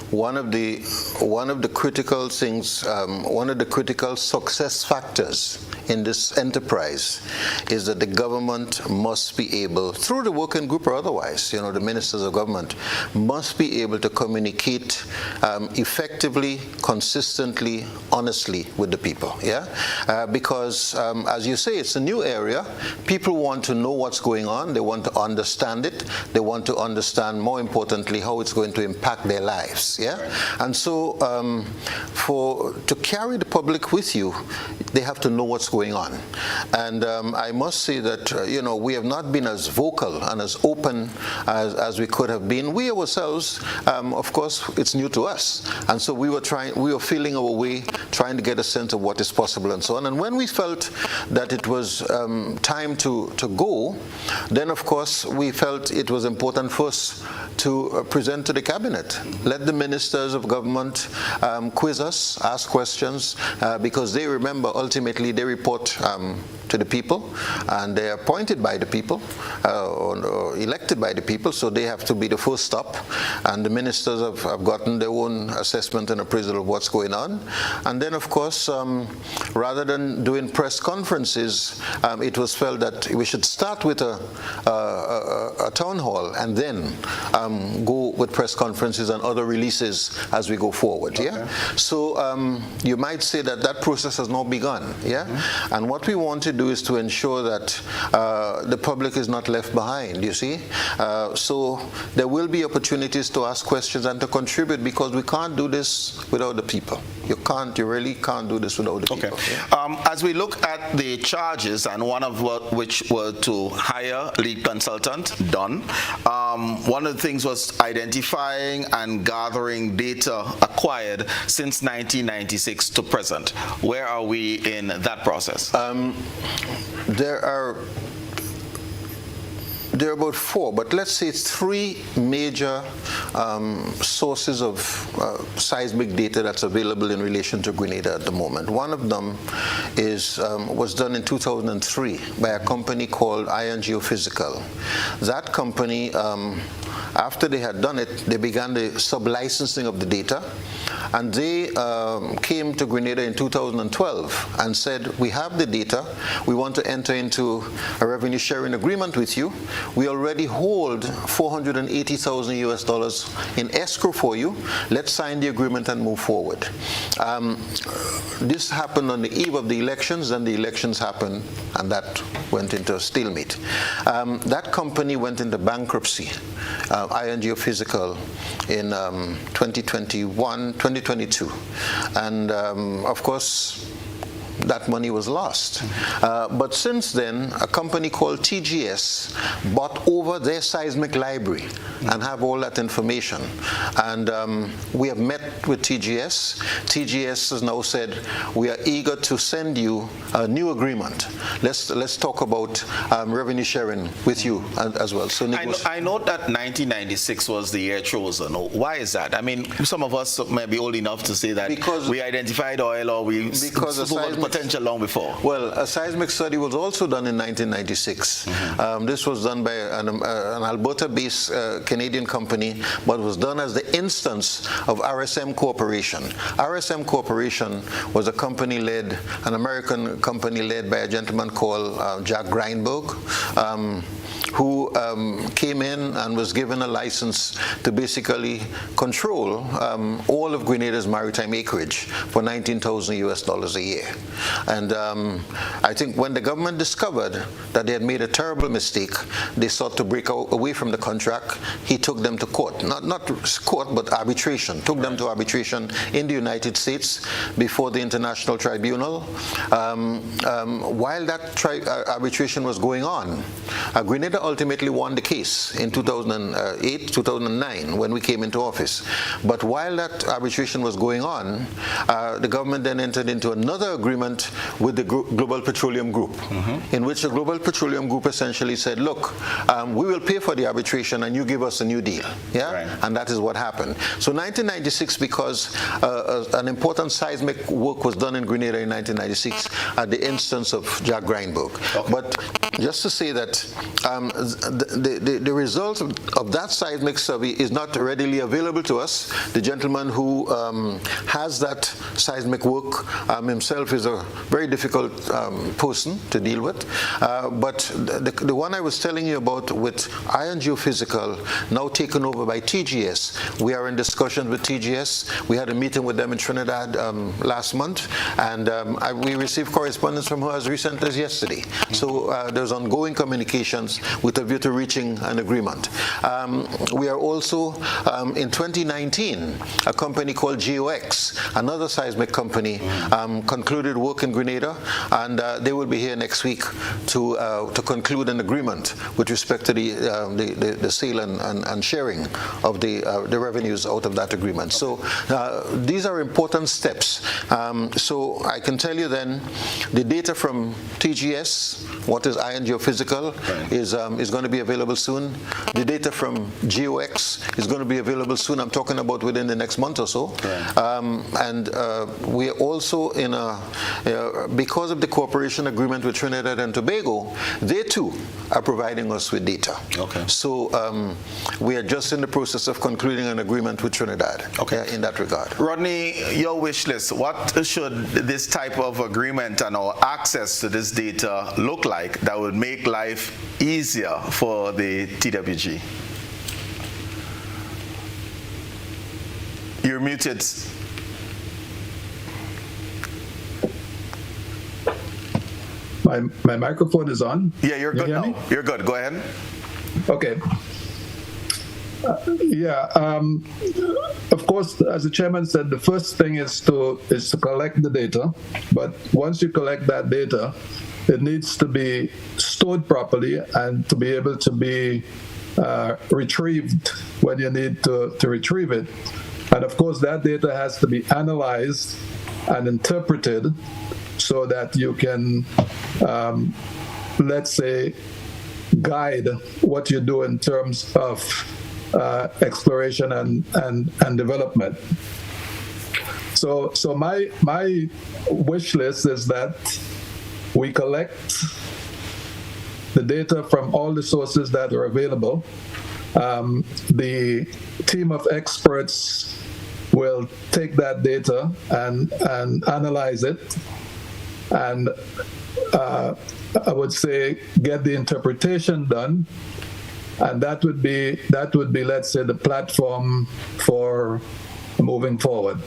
S2: one of the critical things, one of the critical success factors in this enterprise is that the government must be able, through the working group or otherwise, you know, the ministers of government must be able to communicate effectively, consistently, honestly with the people, yeah? Because, as you say, it's a new area. People want to know what's going on. They want to understand it. They want to understand, more importantly, how it's going to impact their lives, yeah? And so, to carry the public with you, they have to know what's going on. And I must say that, you know, we have not been as vocal and as open as we could have been. We ourselves, of course, it's new to us. And so we were feeling our way, trying to get a sense of what is possible and so on. And when we felt that it was time to go, then of course we felt it was important for us to present to the cabinet. Let the ministers of government quiz us, ask questions, because they remember ultimately they report to the people, and they are appointed by the people or elected by the people, so they have to be the first stop. And the ministers have gotten their own assessment and appraisal of what's going on. And then, of course, rather than doing press conferences, it was felt that we should start with a town hall and then go with press conferences and other releases as we go forward. Okay. Yeah. So you might say that that process has now begun. Yeah. Mm-hmm. And what we want to do is to ensure that the public is not left behind. You see. So there will be opportunities to ask questions and to contribute, because we can't do this without the people. You really can't do this without the people.
S1: Okay.
S2: Yeah.
S1: As we look at the charges, and one of which were to hire lead consultant, done. One of the things was identifying and gathering data acquired since 1996 to present. Where are we in that process?
S2: There are about 4, but let's say 3 major sources of seismic data that's available in relation to Grenada at the moment. One of them was done in 2003 by a company called Iron Geophysical. That company, after they had done it, they began the sub-licensing of the data, and they came to Grenada in 2012 and said, we have the data, we want to enter into a revenue sharing agreement with you. We already hold $480,000 US in escrow for you. Let's sign the agreement and move forward. This happened on the eve of the elections, and the elections happened, and that went into a stalemate. That company went into bankruptcy, Iron Geophysical, in 2022. And of course, that money was lost. But since then, a company called TGS bought over their seismic library and have all that information. And we have met with TGS. TGS has now said, we are eager to send you a new agreement. Let's talk about revenue sharing with you as well. So
S1: I know that 1996 was the year chosen. Why is that? I mean, some of us may be old enough to say that because we identified oil or we saw the potential long before.
S2: Well, a seismic study was also done in 1996. This was done by an Alberta-based Canadian company, but was done as the instance of RSM Corporation. RSM Corporation was a company led, an American company led by a gentleman called Jack Grindberg, who came in and was given a license to basically control all of Grenada's maritime acreage for $19,000 a year. And I think when the government discovered that they had made a terrible mistake, they sought to break away from the contract. He took them to court, not court, but arbitration. Took them to arbitration in the United States before the International Tribunal. While that arbitration was going on, Grenada ultimately won the case in 2008, 2009, when we came into office. But while that arbitration was going on, the government then entered into another agreement with the Global Petroleum Group, in which the Global Petroleum Group essentially said, look, we will pay for the arbitration and you give us a new deal. Yeah? Right. And that is what happened. So 1996, because an important seismic work was done in Grenada in 1996 at the instance of Jack Grindberg. Okay. But just to say that the result of that seismic survey is not readily available to us. The gentleman who has that seismic work himself is a very difficult person to deal with. But the one I was telling you about with Iron Geophysical, now taken over by TGS, we are in discussion with TGS. We had a meeting with them in Trinidad last month, and we received correspondence from her as recent as yesterday. So there's ongoing communications with a view to reaching an agreement. We are also, in 2019, a company called GOX, another seismic company, concluded work in Grenada, and they will be here next week to conclude an agreement with respect to the sale and sharing of the revenues out of that agreement. So these are important steps. So I can tell you then, the data from TGS, what is Iron Geophysical, is going to be available soon. The data from GOX is going to be available soon. I'm talking about within the next month or so. And we are also in because of the cooperation agreement with Trinidad and Tobago, they too are providing us with data. Okay. So we are just in the process of concluding an agreement with Trinidad. Okay. In that regard.
S1: Rodney, your wish list, what should this type of agreement and our access to this data look like that would make life easier for the TWG? You're muted.
S3: My microphone is on.
S1: Yeah, you're good now. You're good. Go ahead.
S3: Okay. Of course, as the chairman said, the first thing is to collect the data. But once you collect that data, it needs to be stored properly and to be able to be retrieved when you need to retrieve it. And of course, that data has to be analyzed and interpreted so that you can, let's say, guide what you do in terms of exploration and development. So my wish list is that we collect the data from all the sources that are available. The team of experts will take that data and analyze it, and I would say get the interpretation done, and that would be let's say the platform for moving forward.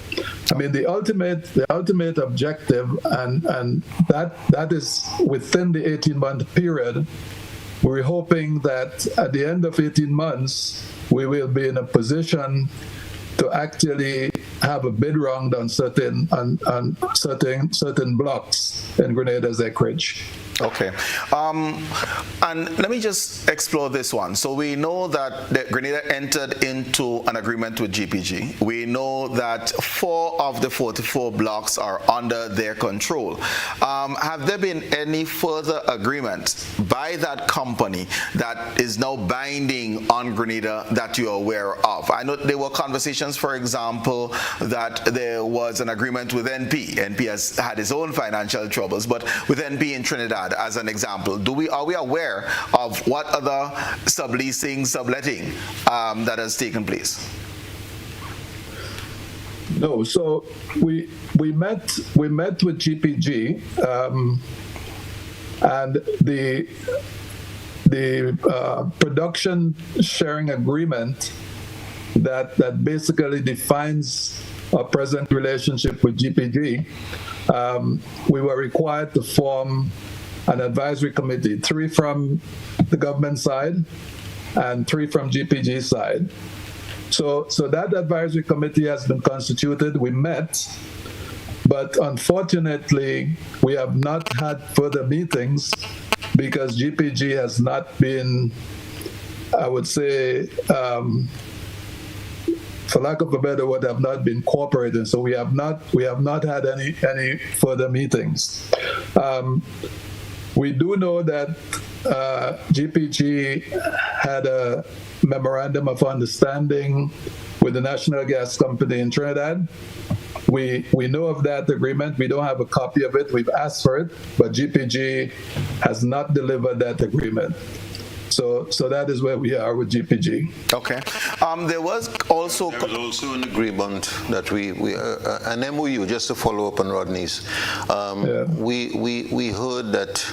S3: I mean, the ultimate objective, and that is within the 18-month period. We're hoping that at the end of 18 months, we will be in a position to actually have a bid round on certain blocks in Grenada's acreage.
S1: Okay. And let me just explore this one. So we know that Grenada entered into an agreement with GPG. We know that 4 of the 44 blocks are under their control. Have there been any further agreement by that company that is now binding on Grenada that you're aware of? I know there were conversations, for example, that there was an agreement with NP. NP has had its own financial troubles, but with NP in Trinidad, as an example, are we aware of what other subletting that has taken place?
S3: No, so we met with GPG, and the production sharing agreement that basically defines our present relationship with GPG. We were required to form an advisory committee, 3 from the government side and 3 from GPG side. So that advisory committee has been constituted. We met, but unfortunately, we have not had further meetings because GPG has not been, I would say, for lack of a better word, have not been cooperating. So we have not had any further meetings. We do know that GPG had a memorandum of understanding with the National Gas Company in Trinidad. We know of that agreement. We don't have a copy of it. We've asked for it, but GPG has not delivered that agreement. So that is where we are with GPG.
S1: Okay. There was also
S2: an agreement that we an MOU, just to follow up on Rodney's. We heard that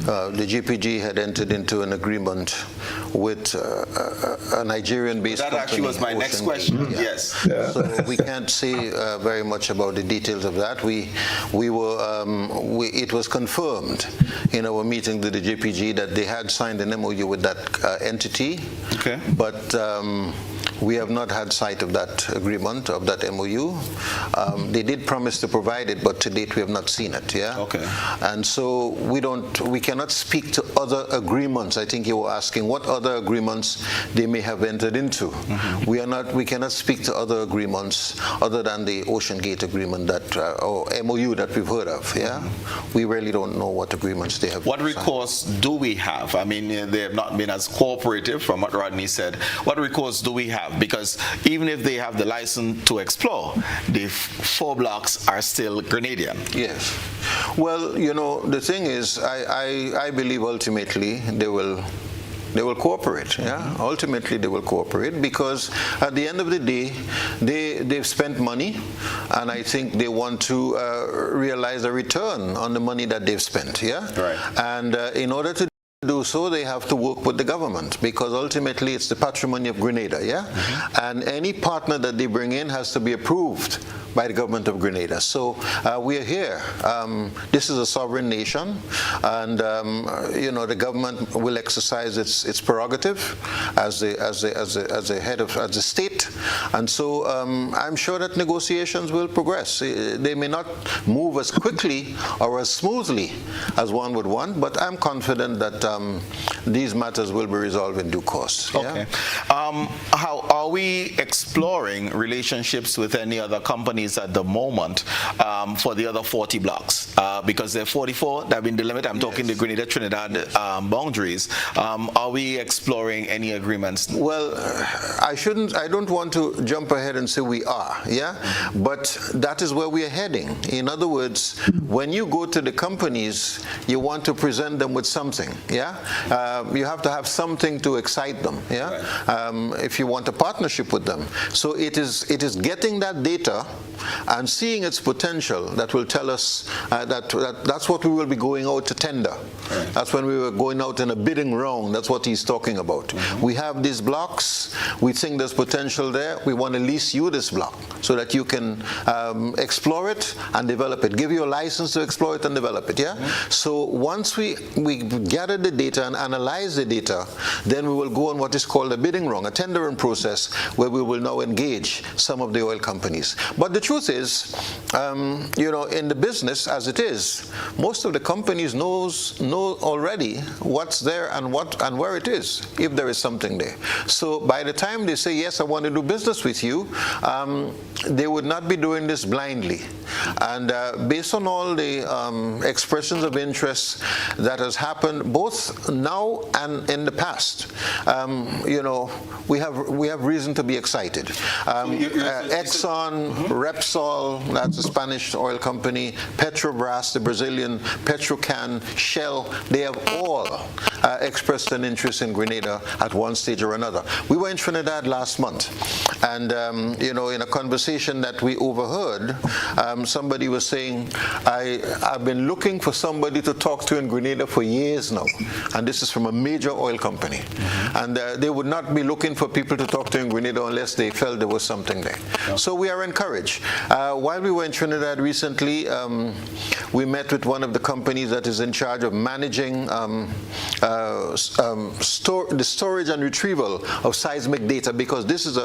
S2: the GPG had entered into an agreement with a Nigerian-based company.
S1: That actually was my next question.
S2: Yeah.
S1: Yes.
S3: Yeah.
S2: So we can't say very much about the details of that. It was confirmed in our meeting with the GPG that they had signed an MOU with that entity.
S1: Okay.
S2: But we have not had sight of that agreement, of that MOU. They did promise to provide it, but to date we have not seen it. Yeah.
S1: Okay.
S2: And so we cannot speak to other agreements. I think you were asking what other agreements they may have entered into. Mm-hmm. We cannot speak to other agreements other than the Ocean Gate agreement or MOU that we've heard of. Yeah. Mm-hmm. We really don't know what agreements they have.
S1: What recourse do we have? I mean, they have not been as cooperative, from what Rodney said. What recourse do we have? Because even if they have the license to explore, the 4 blocks are still Grenadian.
S2: Yes. Well, the thing is, I believe ultimately they will cooperate. Yeah. Ultimately, they will cooperate because at the end of the day, they've spent money, and I think they want to realize a return on the money that they've spent. Yeah.
S1: Right.
S2: And in order to do so, they have to work with the government because ultimately it's the patrimony of Grenada, yeah? Mm-hmm. And any partner that they bring in has to be approved by the government of Grenada. So we are here. This is a sovereign nation, and the government will exercise its prerogative as the head of the state, and so I'm sure that negotiations will progress. They may not move as quickly or as smoothly as one would want, but I'm confident that these matters will be resolved in due course.
S1: Okay.
S2: Yeah?
S1: How are we exploring relationships with any other companies at the moment for the other 40 blocks? Because there are 44 that have been delimited. I'm talking the Grenada-Trinidad boundaries. Are we exploring any agreements?
S2: Well, I don't want to jump ahead and say we are, yeah? But that is where we are heading. In other words, when you go to the companies, you want to present them with something, yeah? You have to have something to excite them, yeah? Right. If you want a partnership with them. So it is getting that data and seeing its potential that will tell us that's what we will be going out to tender. That's when we were going out in a bidding round. That's what he's talking about. We have these blocks. We think there's potential there. We want to lease you this block so that you can explore it and develop it. Give you a license to explore it and develop it, yeah? So once we gather the data and analyze the data, then we will go on what is called a bidding round, a tendering process, where we will now engage some of the oil companies. But the truth is, in the business as it is, most of the companies know already what's there and where it is, if there is something there. So by the time they say, yes, I want to do business with you, they would not be doing this blindly. And based on all the expressions of interest that has happened both now and in the past, we have reason to be excited. Exxon, Repsol, that's a Spanish oil company, Petrobras, the Brazilian, Petrocan, Shell, they have all expressed an interest in Grenada at one stage or another. We were in Trinidad last month, and in a conversation that we overheard, somebody was saying, I've been looking for somebody to talk to in Grenada for years now, and this is from a major oil company. And they would not be looking for people to talk to in Grenada unless they felt there was something there. So we are encouraged. While we were in Trinidad recently, we met with one of the companies that is in charge of managing the storage and retrieval of seismic data, because this is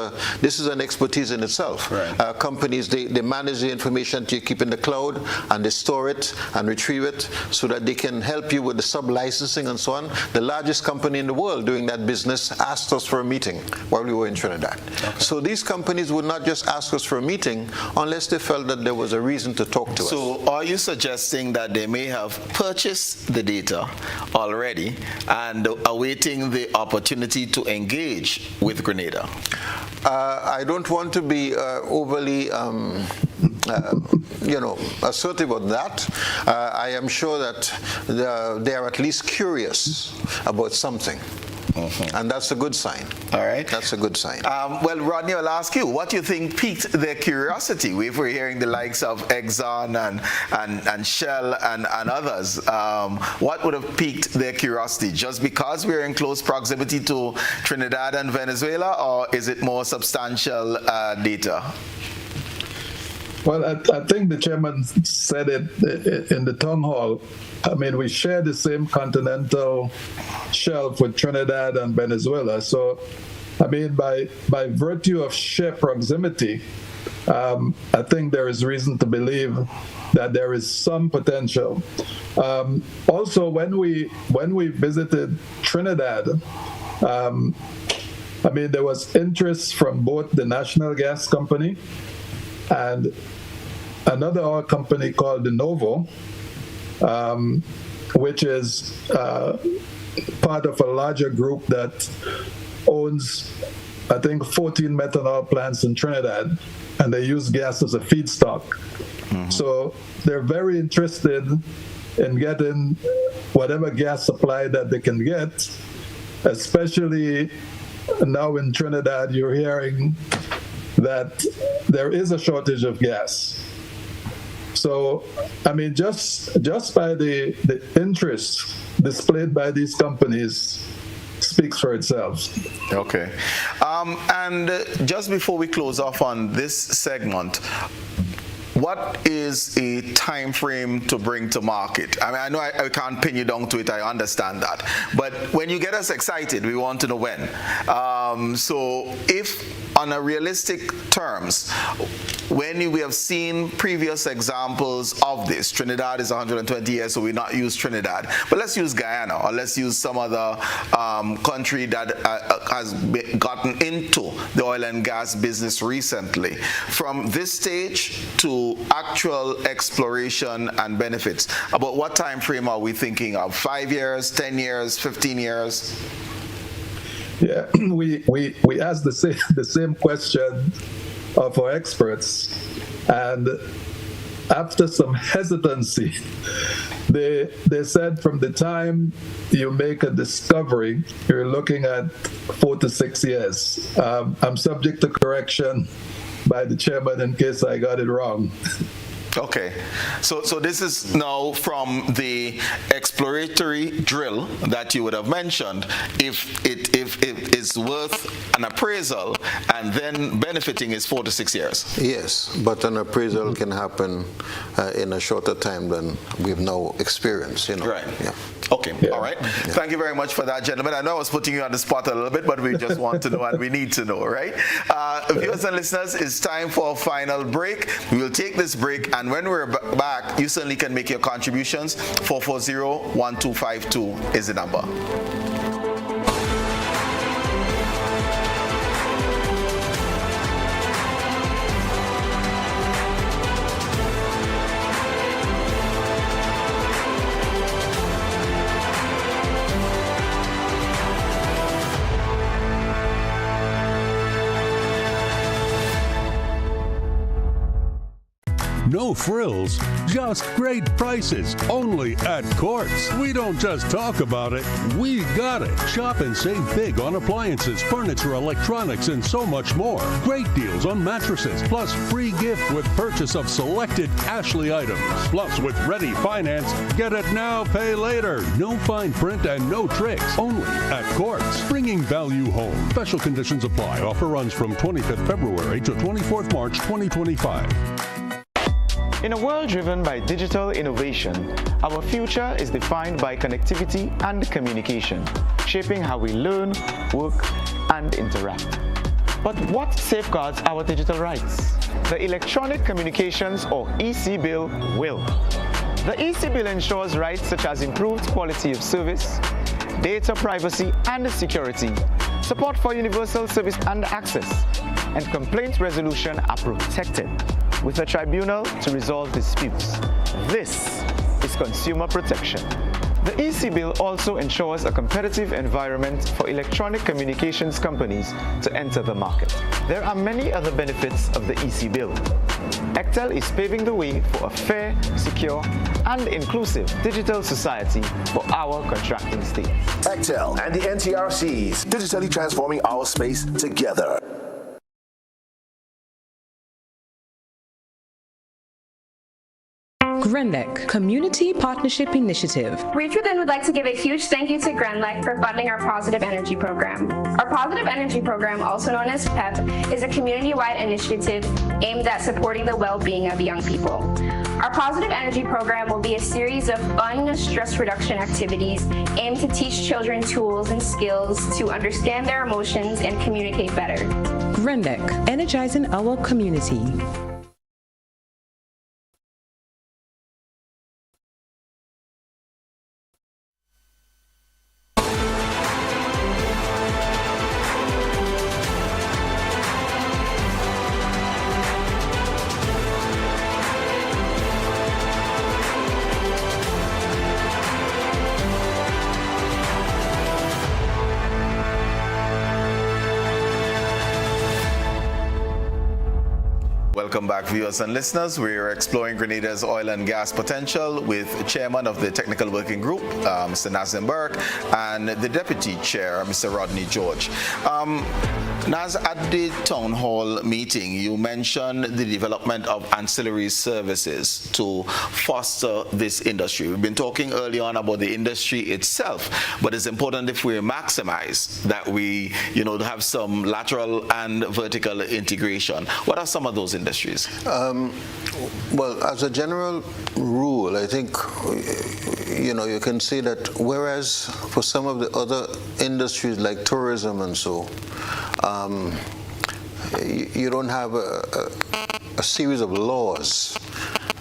S2: an expertise in itself. Right. Companies, they manage the information that you keep in the cloud, and they store it and retrieve it so that they can help you with the sub-licensing and so on. The largest company in the world doing that business asked us for a meeting while we were in Trinidad. Okay. So these companies would not just ask us for a meeting unless they felt that there was a reason to talk to us.
S1: So are you suggesting that they may have purchased the data already and awaiting the opportunity to engage with Grenada?
S2: I don't want to be overly assertive of that. I am sure that they are at least curious about something. And that's a good sign. All right. That's a good sign.
S1: Well, Rodney, I'll ask you, what do you think piqued their curiosity? We were hearing the likes of Exxon and Shell and others. What would have piqued their curiosity? Just because we're in close proximity to Trinidad and Venezuela, or is it more substantial data?
S3: Well, I think the chairman said it in the town hall. I mean, we share the same continental shelf with Trinidad and Venezuela. So, I mean, by virtue of sheer proximity, I think there is reason to believe that there is some potential. Also, when we visited Trinidad, I mean, there was interest from both the National Gas Company and another oil company called Dowe, which is part of a larger group that owns, I think, 14 methanol plants in Trinidad, and they use gas as a feedstock. So they're very interested in getting whatever gas supply that they can get, especially now in Trinidad, you're hearing that there is a shortage of gas. So, I mean, just by the interest displayed by these companies speaks for itself.
S1: Okay. And just before we close off on this segment, what is a time frame to bring to market? I mean, I know I can't pin you down to it, I understand that. But when you get us excited, we want to know when. So if on a realistic terms, when we have seen previous examples of this, Trinidad is 120 years, so we not use Trinidad, but let's use Guyana, or let's use some other country that has gotten into the oil and gas business recently. From this stage to actual exploration and benefits, about what time frame are we thinking of? 5 years, 10 years, 15 years?
S3: Yeah, we asked the same question of our experts, and after some hesitancy, they said from the time you make a discovery, you're looking at 4 to 6 years. I'm subject to correction by the chairman in case I got it wrong.
S1: Okay, so this is now from the exploratory drill that you would have mentioned. If it is worth an appraisal and then benefiting is 4 to 6 years.
S2: Yes, but an appraisal can happen in a shorter time than we've now experienced.
S1: Right.
S2: Yeah.
S1: Okay. Yeah. All right. Yeah. Thank you very much for that, gentlemen. I know I was putting you on the spot a little bit, but we just want to know and we need to know, right? Viewers and listeners, it's time for a final break. We will take this break, and when we're back, you certainly can make your contributions. 440-1252 is the number.
S9: No frills, just great prices, only at Courts. We don't just talk about it, we got it. Shop and save big on appliances, furniture, electronics, and so much more. Great deals on mattresses, plus free gift with purchase of selected Ashley items. Plus, with Ready Finance, get it now, pay later. No fine print and no tricks, only at Courts. Bringing value home. Special conditions apply. Offer runs from 25th February to 24th March 2025.
S10: In a world driven by digital innovation, our future is defined by connectivity and communication, shaping how we learn, work, and interact. But what safeguards our digital rights? The Electronic Communications or EC Bill will. The EC Bill ensures rights such as improved quality of service, data privacy and security, support for universal service and access, and complaint resolution are protected, with a tribunal to resolve disputes. This is consumer protection. The EC Bill also ensures a competitive environment for electronic communications companies to enter the market. There are many other benefits of the EC Bill. Ectel is paving the way for a fair, secure, and inclusive digital society for our contracting states.
S11: Ectel and the NTRCs, digitally transforming our space together.
S8: Grenlec Community Partnership Initiative.
S12: Rachel would like to give a huge thank you to Grenlec for funding our Positive Energy Program. Our Positive Energy Program, also known as PEP, is a community-wide initiative aimed at supporting the well-being of young people. Our Positive Energy Program will be a series of fun stress reduction activities aimed to teach children tools and skills to understand their emotions and communicate better.
S8: Grenlec, energizing our community.
S1: Welcome back, viewers and listeners. We're exploring Grenada's oil and gas potential with Chairman of the Technical Working Group, Mr. Nazim Burke, and the Deputy Chair, Mr. Rodney George. Naz, at the town hall meeting, you mentioned the development of ancillary services to foster this industry. We've been talking early on about the industry itself, but it's important if we maximize that we, have some lateral and vertical integration. What are some of those industries?
S2: Well, as a general rule, I think, you can say that whereas for some of the other industries like tourism and so, you don't have a series of laws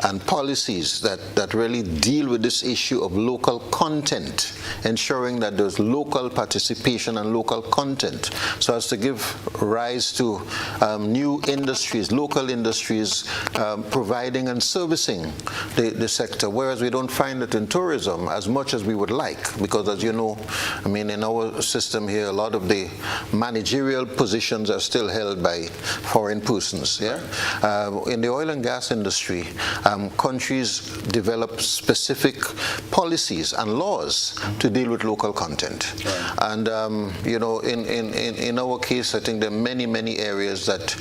S2: and policies that really deal with this issue of local content, ensuring that there's local participation and local content, so as to give rise to new industries, local industries, providing and servicing the sector, whereas we don't find it in tourism as much as we would like, because as you know, in our system here, a lot of the managerial positions are still held by foreign persons. In the oil and gas industry, countries develop specific policies and laws to deal with local content. And you know, in our case, I think there are many areas that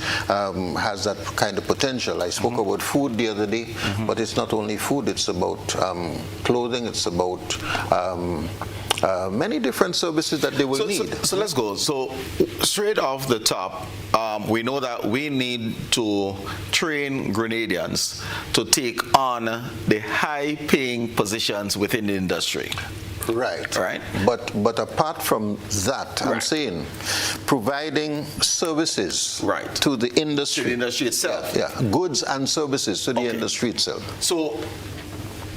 S2: has that kind of potential. I spoke about food the other day, but it's not only food, it's about clothing, it's about many different services that they will need.
S1: So let's go. So straight off the top, we know that we need to train Grenadians to take on the high-paying positions within the industry.
S2: Right.
S1: Right.
S2: But apart from that, I'm saying providing services to the industry.
S1: To the industry itself.
S2: Yeah, goods and services to the industry itself.
S1: So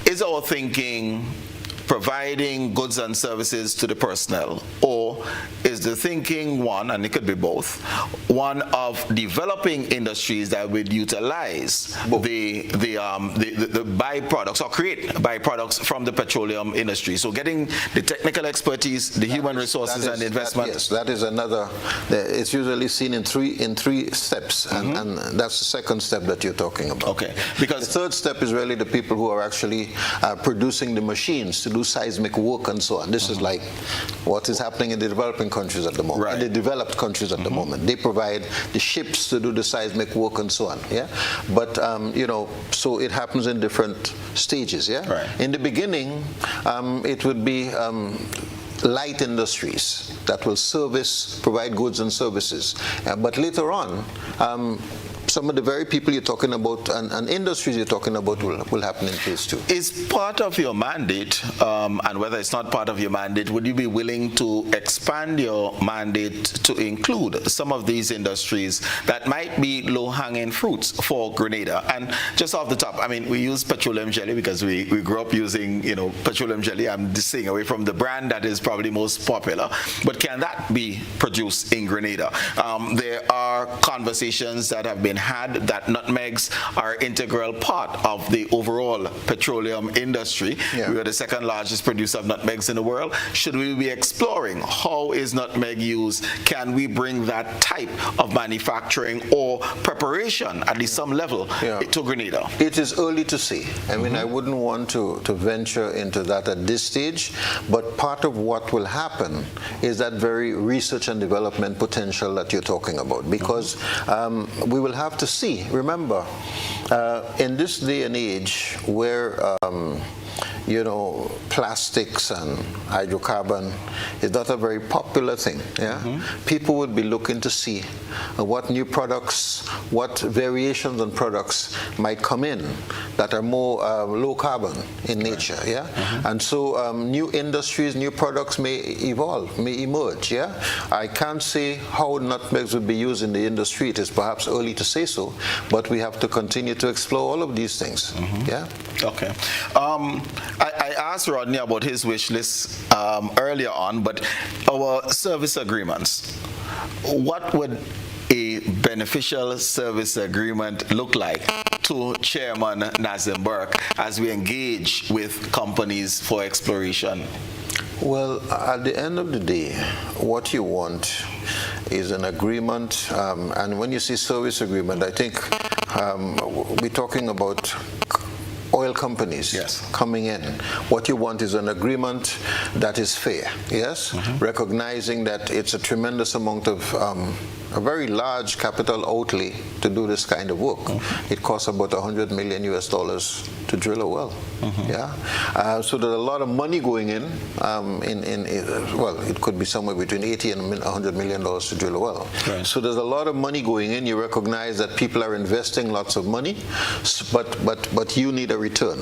S1: is our thinking providing goods and services to the personnel, or is the thinking one, and it could be both, one of developing industries that would utilize the byproducts or create byproducts from the petroleum industry? So getting the technical expertise, the human resources, and investment.
S2: Yes, that is another. It's usually seen in three steps, and that's the second step that you're talking about.
S1: Okay, because
S2: the third step is really the people who are actually producing the machines to do seismic work and so on. This is like what is happening in the developing countries at the moment, in the developed countries at the moment. They provide the ships to do the seismic work and so on. Yeah, but you know, so it happens in different stages. Yeah, in the beginning, it would be light industries that will provide goods and services, but later on, some of the very people you're talking about and industries you're talking about will happen in phase two.
S1: Is part of your mandate, and whether it's not part of your mandate, would you be willing to expand your mandate to include some of these industries that might be low-hanging fruits for Grenada? And just off the top, I mean, we use petroleum jelly because we grew up using, you know, petroleum jelly. I'm just staying away from the brand that is probably most popular. But can that be produced in Grenada? There are conversations that have been had that nutmegs are integral part of the overall petroleum industry. We are the second largest producer of nutmegs in the world. Should we be exploring how is nutmeg used? Can we bring that type of manufacturing or preparation, at least some level, to Grenada?
S2: It is early to say. I mean, I wouldn't want to venture into that at this stage, but part of what will happen is that very research and development potential that you're talking about, because we will have to see. Remember, in this day and age where you know, plastics and hydrocarbon is not a very popular thing. People would be looking to see what new products, what variations on products might come in that are more low carbon in nature. And so new industries, new products may evolve, may emerge. I can't say how nutmegs would be used in the industry. It is perhaps early to say so, but we have to continue to explore all of these things.
S1: Okay. I asked Rodney about his wish list earlier on, but our service agreements, what would a beneficial service agreement look like to Chairman Nazim Burke as we engage with companies for exploration?
S2: Well, at the end of the day, what you want is an agreement, and when you see service agreement, I think we're talking about oil companies coming in. What you want is an agreement that is fair, recognizing that it's a tremendous amount of a very large capital outlay to do this kind of work. It costs about $100 million to drill a well. So there's a lot of money going in. Well, it could be somewhere between 80 and $100 million to drill a well. So there's a lot of money going in. You recognize that people are investing lots of money, but you need a return.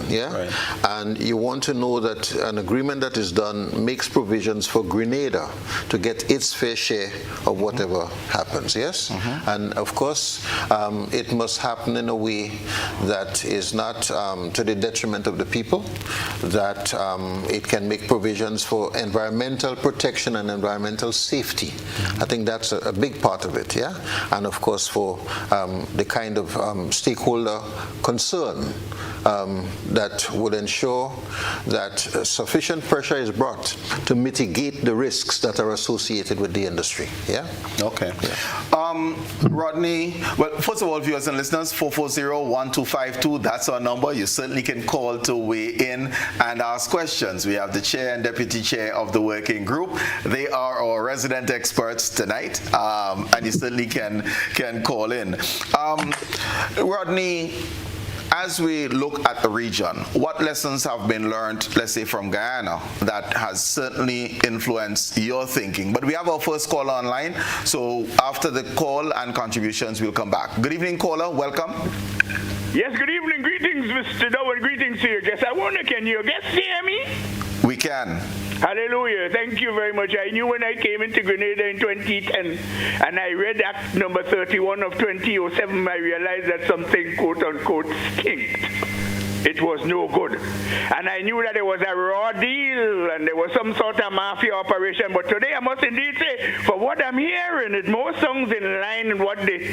S2: And you want to know that an agreement that is done makes provisions for Grenada to get its fair share of whatever happens. And of course, it must happen in a way that is not to the detriment of the people, that it can make provisions for environmental protection and environmental safety. I think that's a big part of it, and of course for the kind of stakeholder concern that would ensure that sufficient pressure is brought to mitigate the risks that are associated with the industry. Yeah?
S1: Okay. Yeah. Rodney, well, first of all, viewers and listeners, 440-1252, that's our number. You certainly can call to weigh in and ask questions. We have the chair and deputy chair of the working group. They are our resident experts tonight, and you certainly can call in. Rodney, as we look at the region, what lessons have been learned, let's say from Guyana, that has certainly influenced your thinking? But we have our first caller online, so after the call and contributions, we'll come back. Good evening, caller. Welcome.
S13: Yes, good evening. Greetings, Mr. Dowe, and greetings to your guests. I wonder, can your guests hear me?
S1: We can.
S13: Hallelujah. Thank you very much. I knew when I came into Grenada in 2010 and I read Act number 31 of 2007, I realized that something, quote unquote, stinked. It was no good. And I knew that it was a raw deal and there was some sort of mafia operation. But today I must indeed say, for what I'm hearing, it more songs in line with what the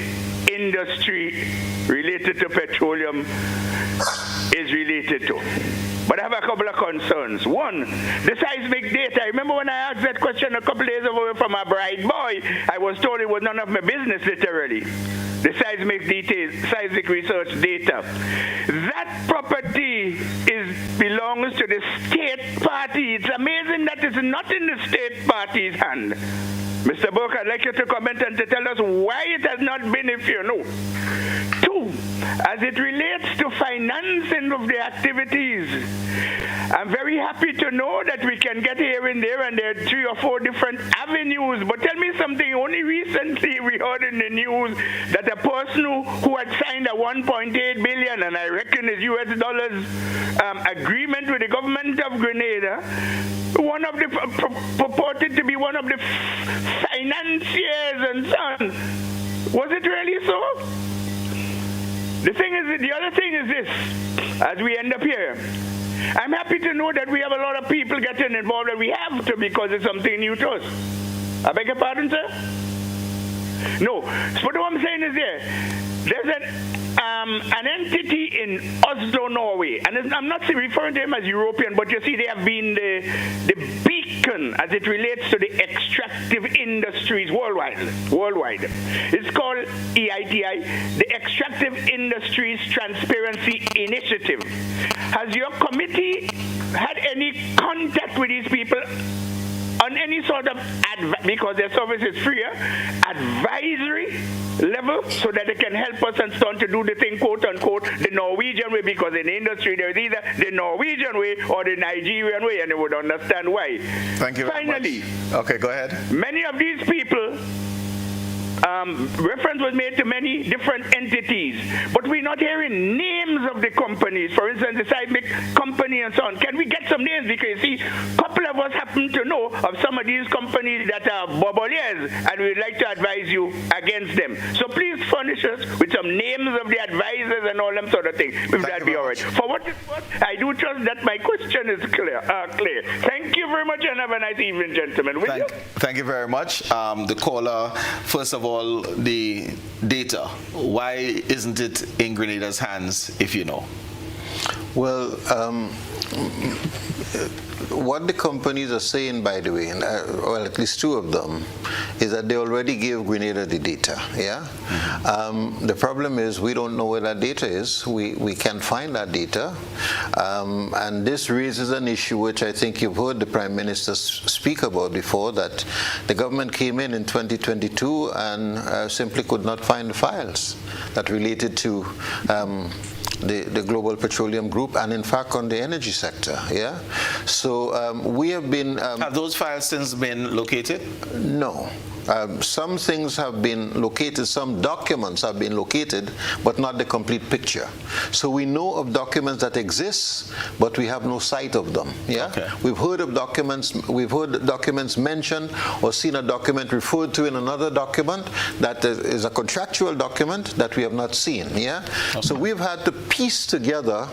S13: industry related to petroleum is related to. But I have a couple of concerns. One, the seismic data. I remember when I asked that question a couple days ago from a bright boy, I was told it was none of my business, literally. The seismic research data. That property belongs to the state party. It's amazing that it's not in the state party's hand. Mr. Burke, I'd like you to comment and to tell us why it has not been, if you know. Two, as it relates to financing of the activities, I'm very happy to know that we can get here and there and there are 3 or 4 different avenues. But tell me something, only recently we heard in the news that a person who had signed a $1.8 billion, and I reckon is US dollars, agreement with the government of Grenada, one of the purported to be one of the financiers and so on. Was it really so? The other thing is this, as we end up here, I'm happy to know that we have a lot of people getting involved, and we have to because it's something new to us. I beg your pardon, sir? No. So what I'm saying is there's an entity in Oslo, Norway, and I'm not referring to him as European, but you see they have been the beacon as it relates to the extractive industries worldwide. It's called EITI, the Extractive Industries Transparency Initiative. Has your committee had any contact with these people on any sort of, because their service is free, advisory level, so that they can help us and start to do the thing, quote unquote, the Norwegian way, because in the industry there's either the Norwegian way or the Nigerian way, and they would understand why.
S1: Thank you very
S13: Finally,
S1: much. Okay, go ahead.
S13: Many of these people, reference was made to many different entities, but we're not hearing names of the companies. For instance, the seismic company and so on. Can we get some names? Because you see, a couple of us happen to know of some of these companies that are boboliers, and we'd like to advise you against them. So please furnish us with some names of the advisors and all them sort of things. If that be all right. For what it's worth, I do trust that my question is clear. Thank you very much, and have a nice evening, gentlemen.
S1: Thank you very much. The caller, first of all, the data, why isn't it in Grenada's hands, if you know?
S2: Well, what the companies are saying, by the way, well, at least 2 of them, is that they already gave Grenada the data, yeah? The problem is we don't know where that data is. We can't find that data. And this raises an issue which I think you've heard the Prime Minister speak about before, that the government came in 2022 and simply could not find the files that related to the global petroleum group, and in fact on the energy sector. Yeah, so we have been.
S1: Have those files since been located?
S2: No. Some things have been located, some documents have been located, but not the complete picture. So we know of documents that exist, but we have no sight of them. Yeah, okay. We've heard documents mentioned or seen a document referred to in another document that is a contractual document that we have not seen. Yeah, okay. So we've had to piece together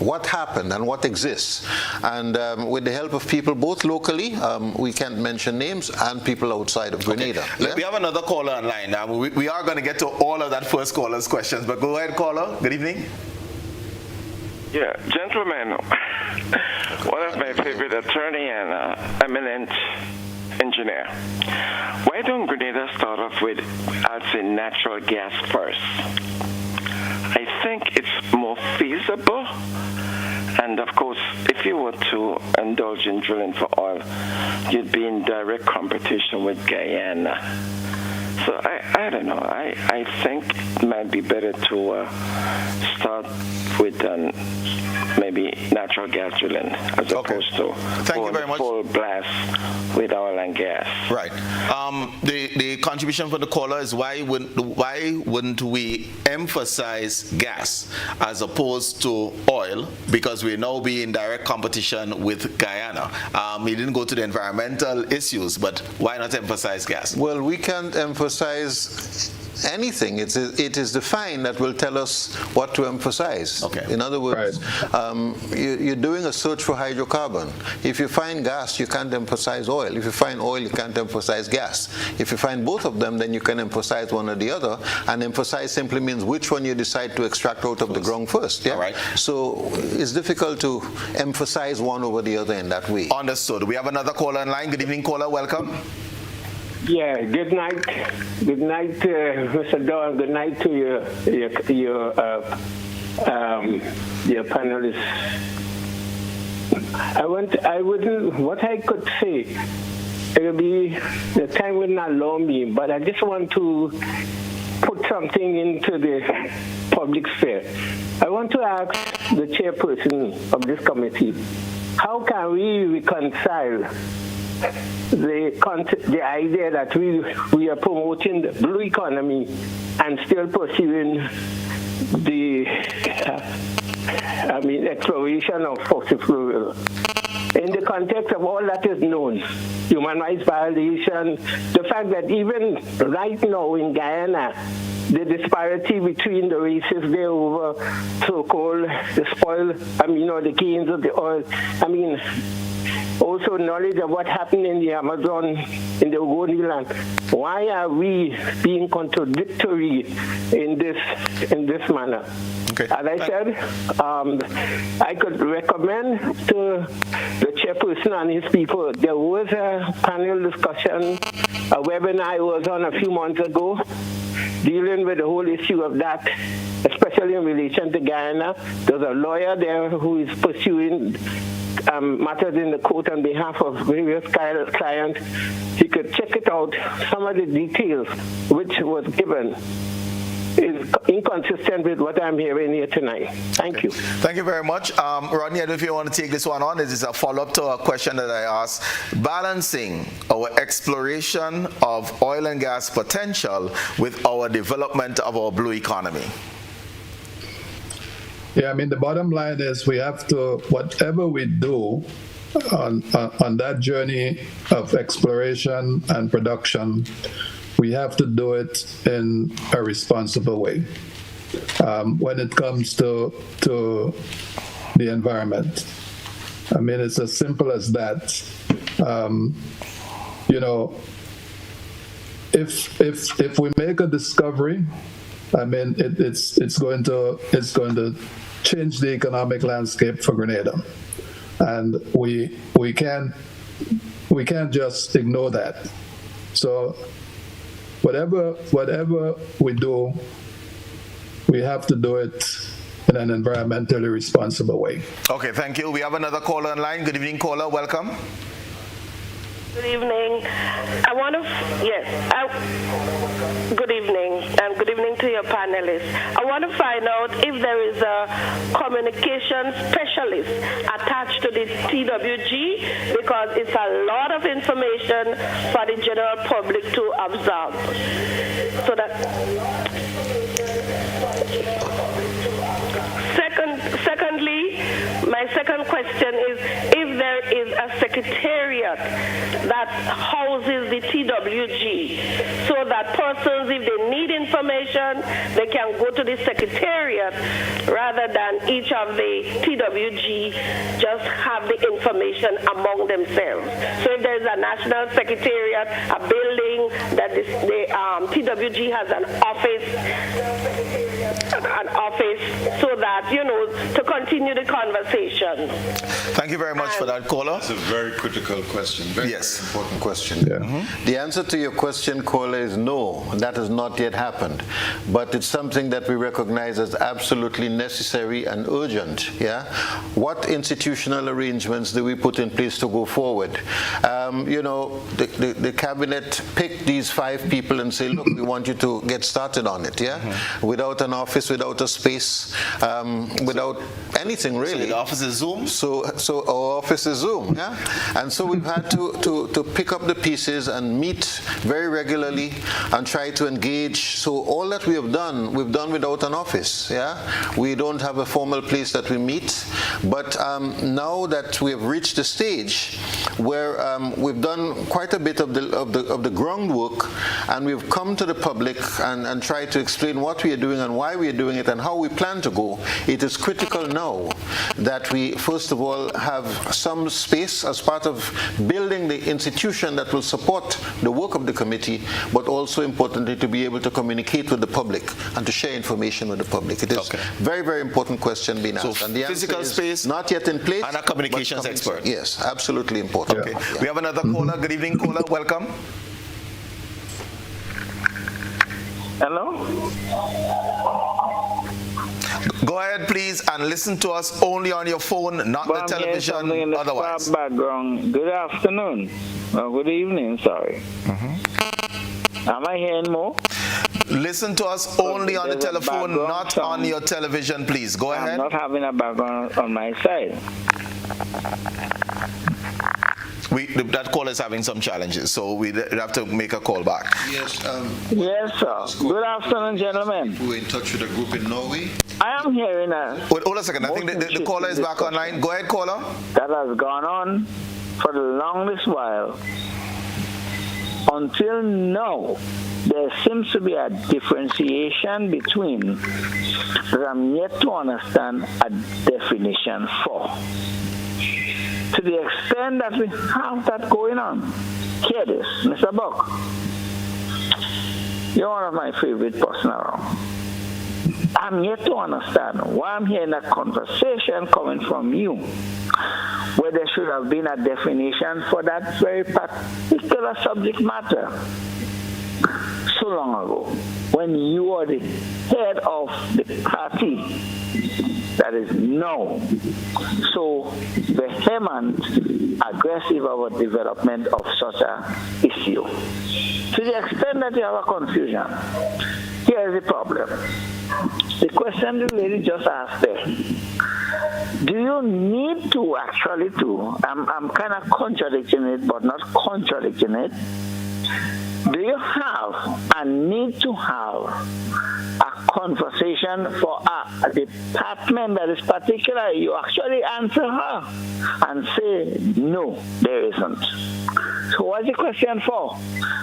S2: what happened and what exists, and with the help of people both locally, we can't mention names, and people outside of Grenada.
S1: Okay. Yeah? We have another caller online. We are going to get to all of that first caller's questions, but go ahead, caller. Good evening.
S14: Yeah, gentlemen, one of my favorite attorney and eminent engineer. Why don't Grenada start off with, I'd say, natural gas first? I think it's more feasible. And of course, if you were to indulge in drilling for oil, you'd be in direct competition with Guyana. So I don't know. I think it might be better to start with maybe natural gas drilling as opposed to full blast with oil and gas.
S1: Right. The contribution from the caller is why wouldn't we emphasize gas as opposed to oil, because we now be in direct competition with Guyana. He didn't go to the environmental issues, but why not emphasize gas?
S2: Well, we can't emphasize anything. It is the find that will tell us what to emphasize.
S1: Okay.
S2: In other words, you're doing a search for hydrocarbon. If you find gas, you can't emphasize oil. If you find oil, you can't emphasize gas. If you find both of them, then you can emphasize one or the other. And emphasize simply means which one you decide to extract out of the ground first. Yeah?
S1: All right.
S2: So it's difficult to emphasize one over the other in that way.
S1: Understood. We have another caller in line. Good evening, caller. Welcome.
S15: Yeah, good night. Good night, Mr. Dowe. Good night to your panelists. What I could say, the time will not allow me, but I just want to put something into the public sphere. I want to ask the chairperson of this committee, how can we reconcile the idea that we are promoting the blue economy and still pursuing the exploration of fossil fuel? In the context of all that is known, human rights violation, the fact that even right now in Guyana, the disparity between the races there over so-called the spoil, the gains of the oil, also knowledge of what happened in the Amazon, in the Ogoni land. Why are we being contradictory in this manner?
S1: Okay.
S15: As I said, I could recommend to the chairperson and his people, there was a panel discussion, a webinar I was on a few months ago, dealing with the whole issue of that, especially in relation to Guyana. There's a lawyer there who is pursuing matters in the court on behalf of various clients. You could check it out. Some of the details which was given is inconsistent with what I'm hearing here tonight. Thank you.
S1: Thank you very much. Rodney, I don't know if you want to take this one on. This is a follow-up to a question that I asked. Balancing our exploration of oil and gas potential with our development of our blue economy.
S3: Yeah, the bottom line is we have to, whatever we do on that journey of exploration and production, we have to do it in a responsible way when it comes to the environment. It's as simple as that. If we make a discovery, it's going to change the economic landscape for Grenada, and we can't just ignore that. So whatever we do, we have to do it in an environmentally responsible way.
S1: Okay, thank you. We have another caller online. Good evening, caller. Welcome.
S16: Good evening. Good evening, and good evening to your panelists. I want to find out if there is a communication specialist attached to the TWG, because it's a lot of information for the general public to absorb. So Secondly, my second question is if there is a secretariat that houses the TWG, so that persons, if they need information, they can go to the secretariat rather than each of the TWG just have the information among themselves. So if there is a national secretariat, a building that the TWG has an office so that, to continue the conversation.
S1: Thank you very much for that, caller.
S2: It's a very critical question. Very important question.
S3: Yeah.
S2: The answer to your question, caller, is no. That has not yet happened. But it's something that we recognize as absolutely necessary and urgent. Yeah. What institutional arrangements do we put in place to go forward? The cabinet picked these 5 people and say, look, we want you to get started on it. Yeah. Without an office, without a space, without anything really.
S1: So the office is Zoom?
S2: So our office is Zoom, yeah? And so we've had to pick up the pieces and meet very regularly and try to engage. So all that we have done, we've done without an office, yeah? We don't have a formal place that we meet, but now that we have reached the stage where we've done quite a bit of the groundwork, and we've come to the public and tried to explain what we are doing and why we are doing it and how we plan to go, it is critical now that we, first of all, have some space as part of building the institution that will support the work of the committee, but also importantly to be able to communicate with the public and to share information with the public. It is very, very important question being asked.
S1: So
S2: and the
S1: physical space,
S2: not yet in place.
S1: And a communications expert.
S2: Yes, absolutely important.
S1: Okay. Yeah. We have another caller. Good evening, caller. Welcome.
S17: Hello?
S1: Go ahead, please, and listen to us only on your phone, not the television,
S17: in the
S1: otherwise.
S17: Background. Good afternoon. Good evening, sorry. Am I hearing more?
S1: Listen to us only on the telephone, not on your television, please. Go ahead.
S17: I'm not having a background on my side.
S1: That call is having some challenges, so we have to make a call back.
S2: Yes,
S17: yes, sir. Good afternoon, gentlemen.
S2: We're in touch with a group in Norway.
S17: I am hearing a...
S1: Wait, hold a second. I think the caller is back online. Go ahead, caller.
S17: That has gone on for the longest while. Until now, there seems to be a differentiation between that I'm yet to understand a definition for. To the extent that we have that going on. Hear this, Mr. Burke. You're one of my favorite person around. I'm yet to understand why I'm hearing a conversation coming from you where there should have been a definition for that very particular subject matter so long ago when you are the head of the party that is now so vehement, aggressive about development of such an issue. To the extent that you have a confusion, here is the problem. The question the lady just asked there, do you need to actually I'm kind of contradicting it, but not contradicting it. Do you have and need to have a conversation for a department that is particular? You actually answer her and say, no, there isn't. So what's the question for?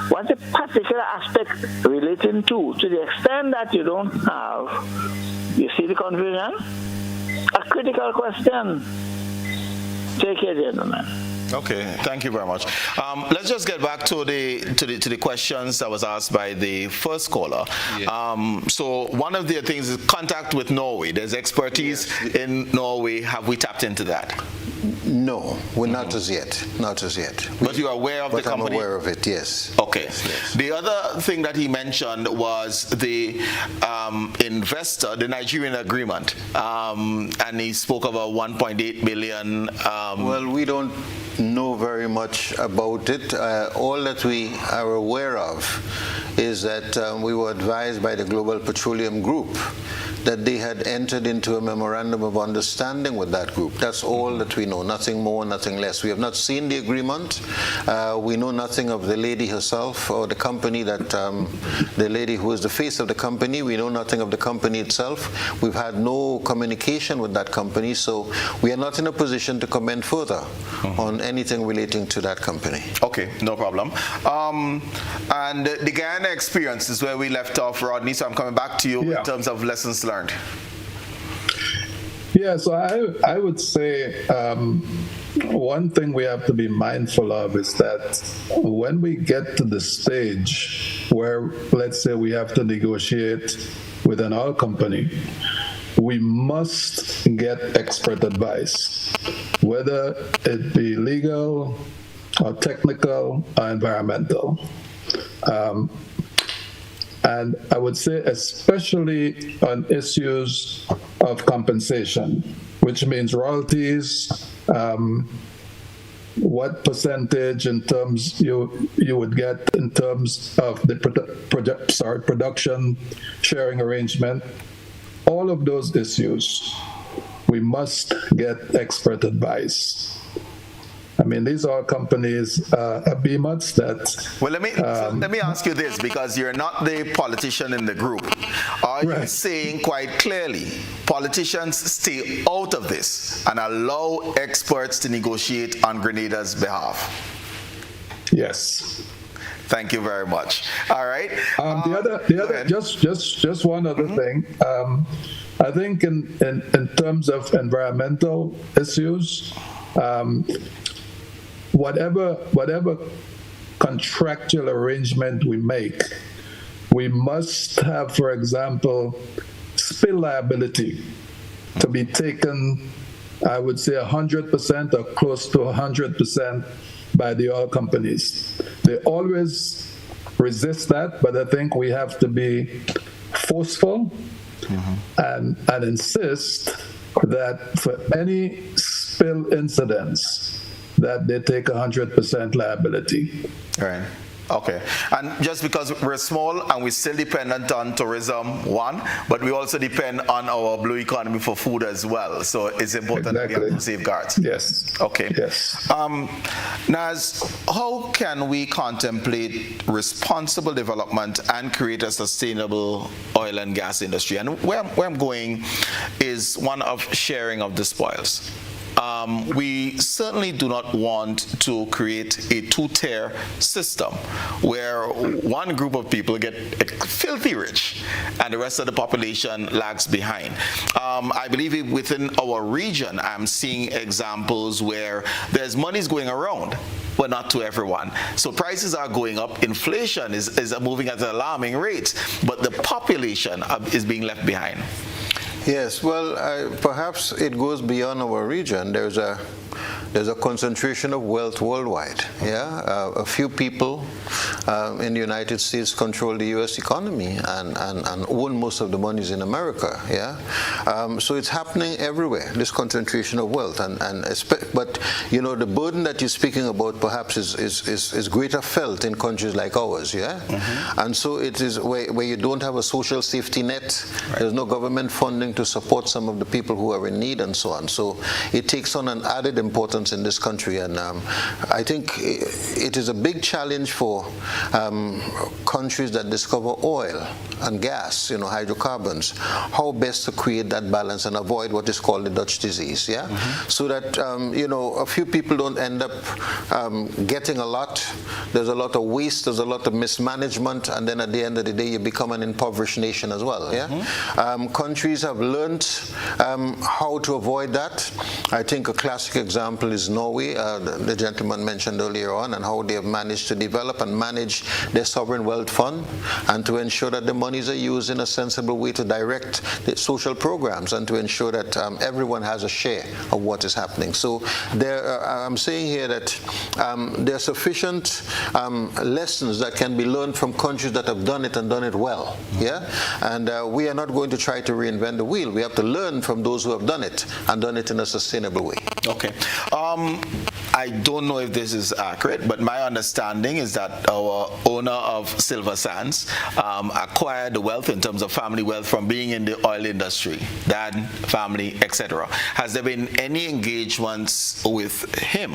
S17: What's the particular aspect relating to the extent that you don't have, you see the confusion? A critical question. Take care, gentlemen.
S1: Okay, thank you very much. Let's just get back to the questions that was asked by the first caller. Yeah. So one of the things is contact with Norway. There's expertise in Norway. Have we tapped into that?
S2: No, we're not as yet. Not as yet.
S1: But you are aware of the company?
S2: I'm aware of it, yes.
S1: Okay. Yes. The other thing that he mentioned was the investor, the Nigerian agreement, and he spoke about 1.8 billion.
S2: Well, we don't know very much about it. All that we are aware of is that we were advised by the Global Petroleum Group that they had entered into a memorandum of understanding with that group. That's all that we know, nothing more, nothing less. We have not seen the agreement. We know nothing of the lady herself or the company that, the lady who is the face of the company. We know nothing of the company itself. We've had no communication with that company, so we are not in a position to comment further on anything relating to that company.
S1: Okay, no problem. And the Guyana experience is where we left off, Rodney, so I'm coming back to you in terms of lessons learned.
S3: Yeah, so I would say one thing we have to be mindful of is that when we get to the stage where, let's say, we have to negotiate with an oil company, we must get expert advice, whether it be legal or technical or environmental. And I would say especially on issues of compensation, which means royalties, what percentage in terms you would get in terms of the production sharing arrangement. All of those issues, we must get expert advice. I mean, these are companies, behemoths that...
S1: Well, let me ask you this, because you're not the politician in the group. Are you saying quite clearly, politicians stay out of this and allow experts to negotiate on Grenada's behalf?
S3: Yes.
S1: Thank you very much. All right.
S3: Just one other thing. I think in terms of environmental issues, whatever contractual arrangement we make, we must have, for example, spill liability to be taken, I would say 100% or close to 100% by the oil companies. They always resist that, but I think we have to be forceful and insist that for any spill incidents, that they take 100% liability.
S1: Right. Okay. And just because we're small and we're still dependent on tourism, one, but we also depend on our blue economy for food as well. So it's important that we have those safeguards.
S3: Yes.
S1: Okay.
S3: Yes.
S1: Naz, how can we contemplate responsible development and create a sustainable oil and gas industry? And where I'm going is one of sharing of the spoils. We certainly do not want to create a two-tier system where one group of people get filthy rich and the rest of the population lags behind. I believe within our region, I'm seeing examples where there's monies going around, but not to everyone. So prices are going up, inflation is moving at an alarming rate, but the population is being left behind.
S2: Yes, well, perhaps it goes beyond our region. There's a concentration of wealth worldwide. Yeah, a few people in the United States control the U.S. economy and own most of the monies in America. Yeah, so it's happening everywhere. This concentration of wealth, but you know, the burden that you're speaking about perhaps is greater felt in countries like ours. Yeah, and so it is where you don't have a social safety net. Right. There's no government funding to support some of the people who are in need and so on. So it takes on an added importance in this country, and I think it is a big challenge for countries that discover oil and gas, you know, hydrocarbons, how best to create that balance and avoid what is called the Dutch disease, yeah? So that, you know, a few people don't end up getting a lot. There's a lot of waste, there's a lot of mismanagement, and then at the end of the day, you become an impoverished nation as well, yeah? Countries have learned how to avoid that. I think a classic example is Norway, the gentleman mentioned earlier on, and how they have managed to develop and manage their sovereign wealth fund and to ensure that the monies are used in a sensible way to direct the social programs and to ensure that everyone has a share of what is happening. So I'm saying here that there are sufficient lessons that can be learned from countries that have done it and done it well. Yeah, and we are not going to try to reinvent the wheel. We have to learn from those who have done it and done it in a sustainable way.
S1: Okay. I don't know if this is accurate, but my understanding is that our owner of Silver Sands acquired the wealth in terms of family wealth from being in the oil industry, dad, family, etc. Has there been any engagements with him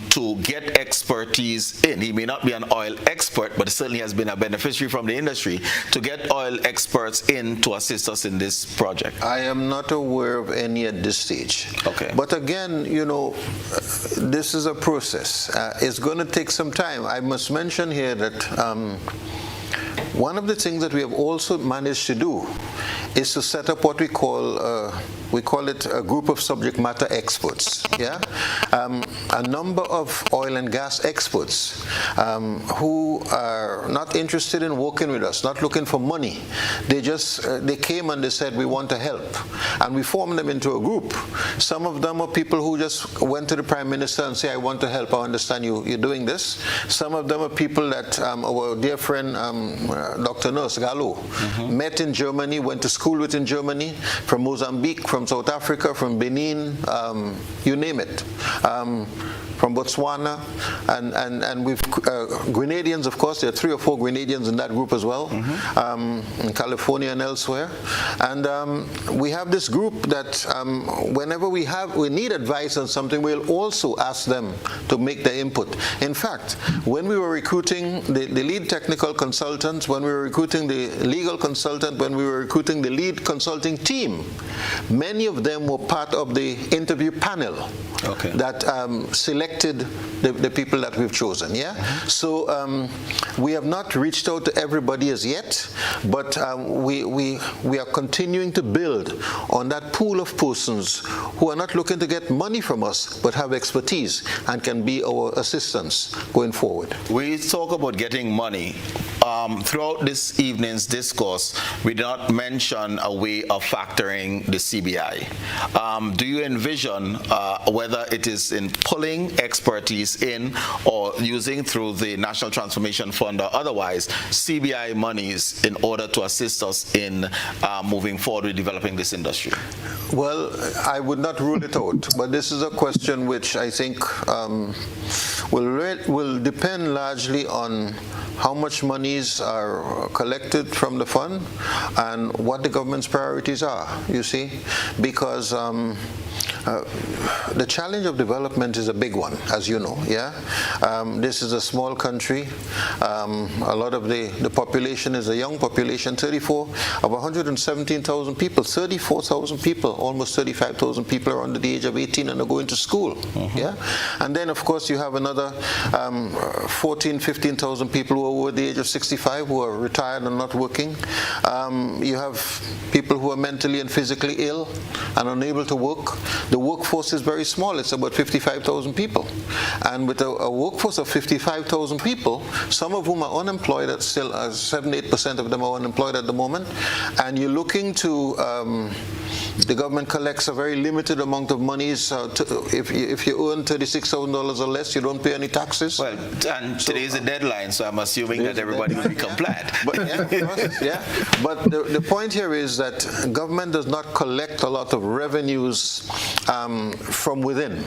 S1: to get expertise in? He may not be an oil expert, but certainly has been a beneficiary from the industry to get oil experts in to assist us in this project.
S2: I am not aware of any at this stage.
S1: Okay.
S2: But again, you know, this is a process. It's going to take some time. I must mention here that one of the things that we have also managed to do is to set up what we call it a group of subject matter experts. Yeah, a number of oil and gas experts who are not interested in working with us, not looking for money. They came and they said, we want to help, and we formed them into a group. Some of them are people who just went to the Prime Minister and say, I want to help. I understand you're doing this. Some of them are people that our dear friend Dr. Nurse Gallo met in Germany, went to school with in Germany, from Mozambique, from South Africa, from Benin, you name it, from Botswana, and we've Grenadians, of course. There are 3 or 4 Grenadians in that group as well, in California and elsewhere. And we have this group that whenever we need advice on something, we'll also ask them to make their input. In fact, when we were recruiting the lead technical consultants, when we were recruiting the legal consultant, when we were recruiting the lead consulting team, many of them were part of the interview panel that selected the people that we've chosen. Yeah. So we have not reached out to everybody as yet, but we are continuing to build on that pool of persons who are not looking to get money from us, but have expertise and can be our assistants going forward.
S1: We talk about getting money. Throughout this evening's discourse, we did not mention a way of factoring the CBI. Do you envision whether it is in pulling expertise in or using through the National Transformation Fund or otherwise CBI monies in order to assist us in moving forward with developing this industry?
S2: Well, I would not rule it out, but this is a question which I think will depend largely on how much monies are collected from the fund and what the government's priorities are, you see, because the challenge of development is a big one, as you know, yeah? This is a small country. A lot of the population is a young population, 117,000 people, 34,000 people, almost 35,000 people are under the age of 18 and are going to school, yeah? And then, of course, you have another 15,000 people who are over the age of 65 who are retired and not working. You have people who are mentally and physically ill and unable to work. The workforce is very small. It's about 55,000 people. And with a workforce of 55,000 people, some of whom are unemployed, at still 7-8% of them are unemployed at the moment, and you're looking to the government collects a very limited amount of monies. If you earn $36,000 or less, you don't pay any taxes.
S1: Well, and today is a deadline, so I'm assuming that everybody will be compliant.
S2: But, but the point here is that government does not collect a lot of revenues from within.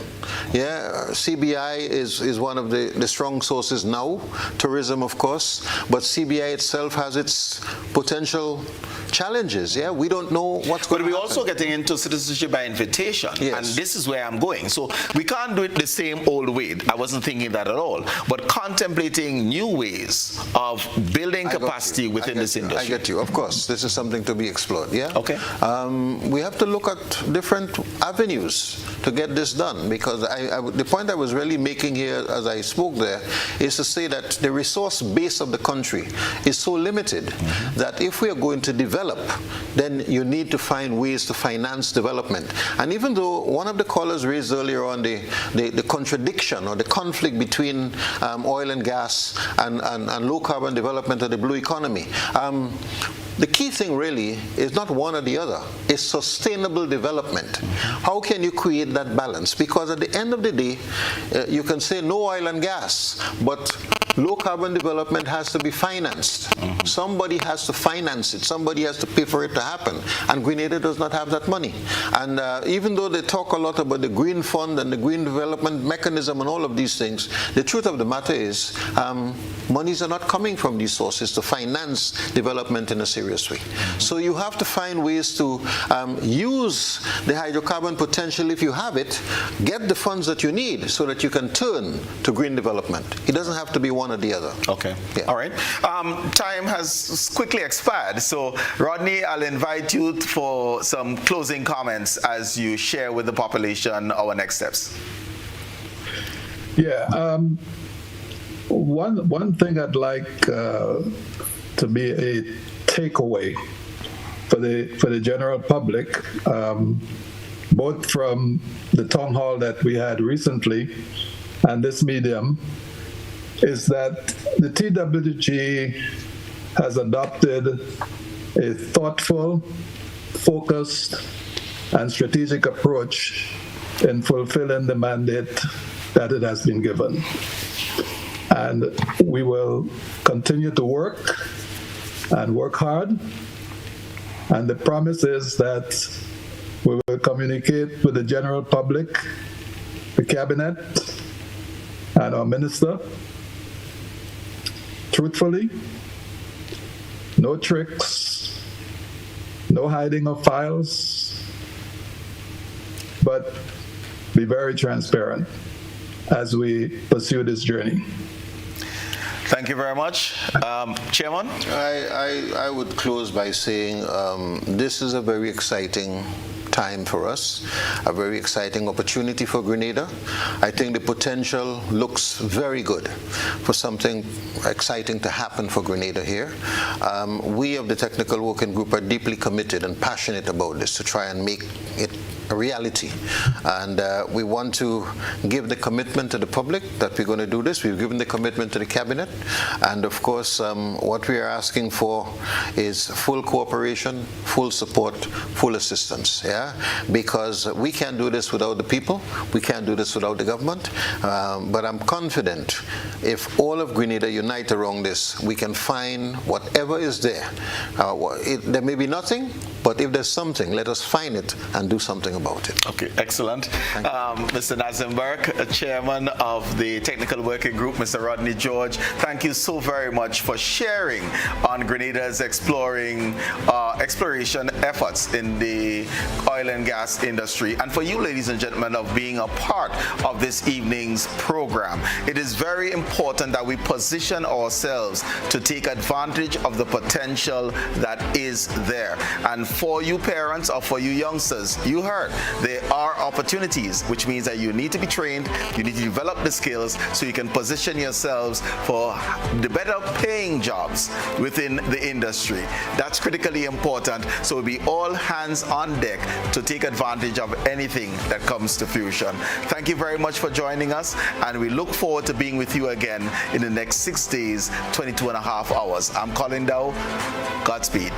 S2: Yeah, CBI is one of the strong sources now. Tourism, of course, but CBI itself has its potential challenges. Yeah, we don't know what's going to happen. But
S1: we're also getting into citizenship by invitation, and this is where I'm going. So we can't do it the same old way. I wasn't thinking that at all. But contemplating new ways of building capacity within this industry.
S2: I get you. Of course, this is something to be explored. Yeah.
S1: Okay.
S2: We have to look at different avenues to get this done, because the point I was really making here as I spoke there is to say that the resource base of the country is so limited that if we are going to develop, then you need to find ways to finance development. And even though one of the callers raised earlier on the contradiction or the conflict between oil and gas and low carbon development or the blue economy, the key thing really is not one or the other. It's sustainable development. How can you create that balance? Because at the end of the day, you can say no oil and gas, but low carbon development has to be financed. Somebody has to finance it. Somebody has to pay for it to happen. And Grenada does not have that money. And even though they talk a lot about the Green Fund and the Green Development Mechanism and all of these things, the truth of the matter is monies are not coming from these sources to finance development in a serious way. So you have to find ways to use the hydrocarbon potential if you have it, get the funds that you need so that you can turn to green development. It doesn't have to be one or the other.
S1: Okay. Yeah. All right. Time has quickly expired. So, Rodney, I'll invite you for some closing comments as you share with the population our next steps.
S3: Yeah. One thing I'd like to to be a takeaway for the general public, both from the town hall that we had recently and this medium, is that the TWG has adopted a thoughtful, focused, and strategic approach in fulfilling the mandate that it has been given. And we will continue to work and work hard. And the promise is that we will communicate with the general public, the cabinet, and our minister truthfully, no tricks, no hiding of files, but be very transparent as we pursue this journey.
S1: Thank you very much. Chairman?
S2: I would close by saying this is a very exciting time for us, a very exciting opportunity for Grenada. I think the potential looks very good for something exciting to happen for Grenada here. We of the Technical Working Group are deeply committed and passionate about this to try and make it a reality. And we want to give the commitment to the public that we're going to do this. We've given the commitment to the cabinet. And of course, what we are asking for is full cooperation, full support, full assistance. Yeah, because we can't do this without the people. We can't do this without the government. But I'm confident if all of Grenada unite around this, we can find whatever is there. There may be nothing, but if there's something, let us find it and do something about it.
S1: Okay, excellent. Mr. Nazim Burke, Chairman of the Technical Working Group, Mr. Rodney George, thank you so very much for sharing on Grenada's exploration efforts in the oil and gas industry, and for you, ladies and gentlemen, of being a part of this evening's program. It is very important that we position ourselves to take advantage of the potential that is there. And for you parents or for you youngsters, you heard there are opportunities, which means that you need to be trained, you need to develop the skills so you can position yourselves for the better paying jobs within the industry. That's critically important, so we'll be all hands on deck to take advantage of anything that comes to fruition. Thank you very much for joining us, and we look forward to being with you again in the next 6 days, 22.5 hours. I'm Colin Dowe. Godspeed.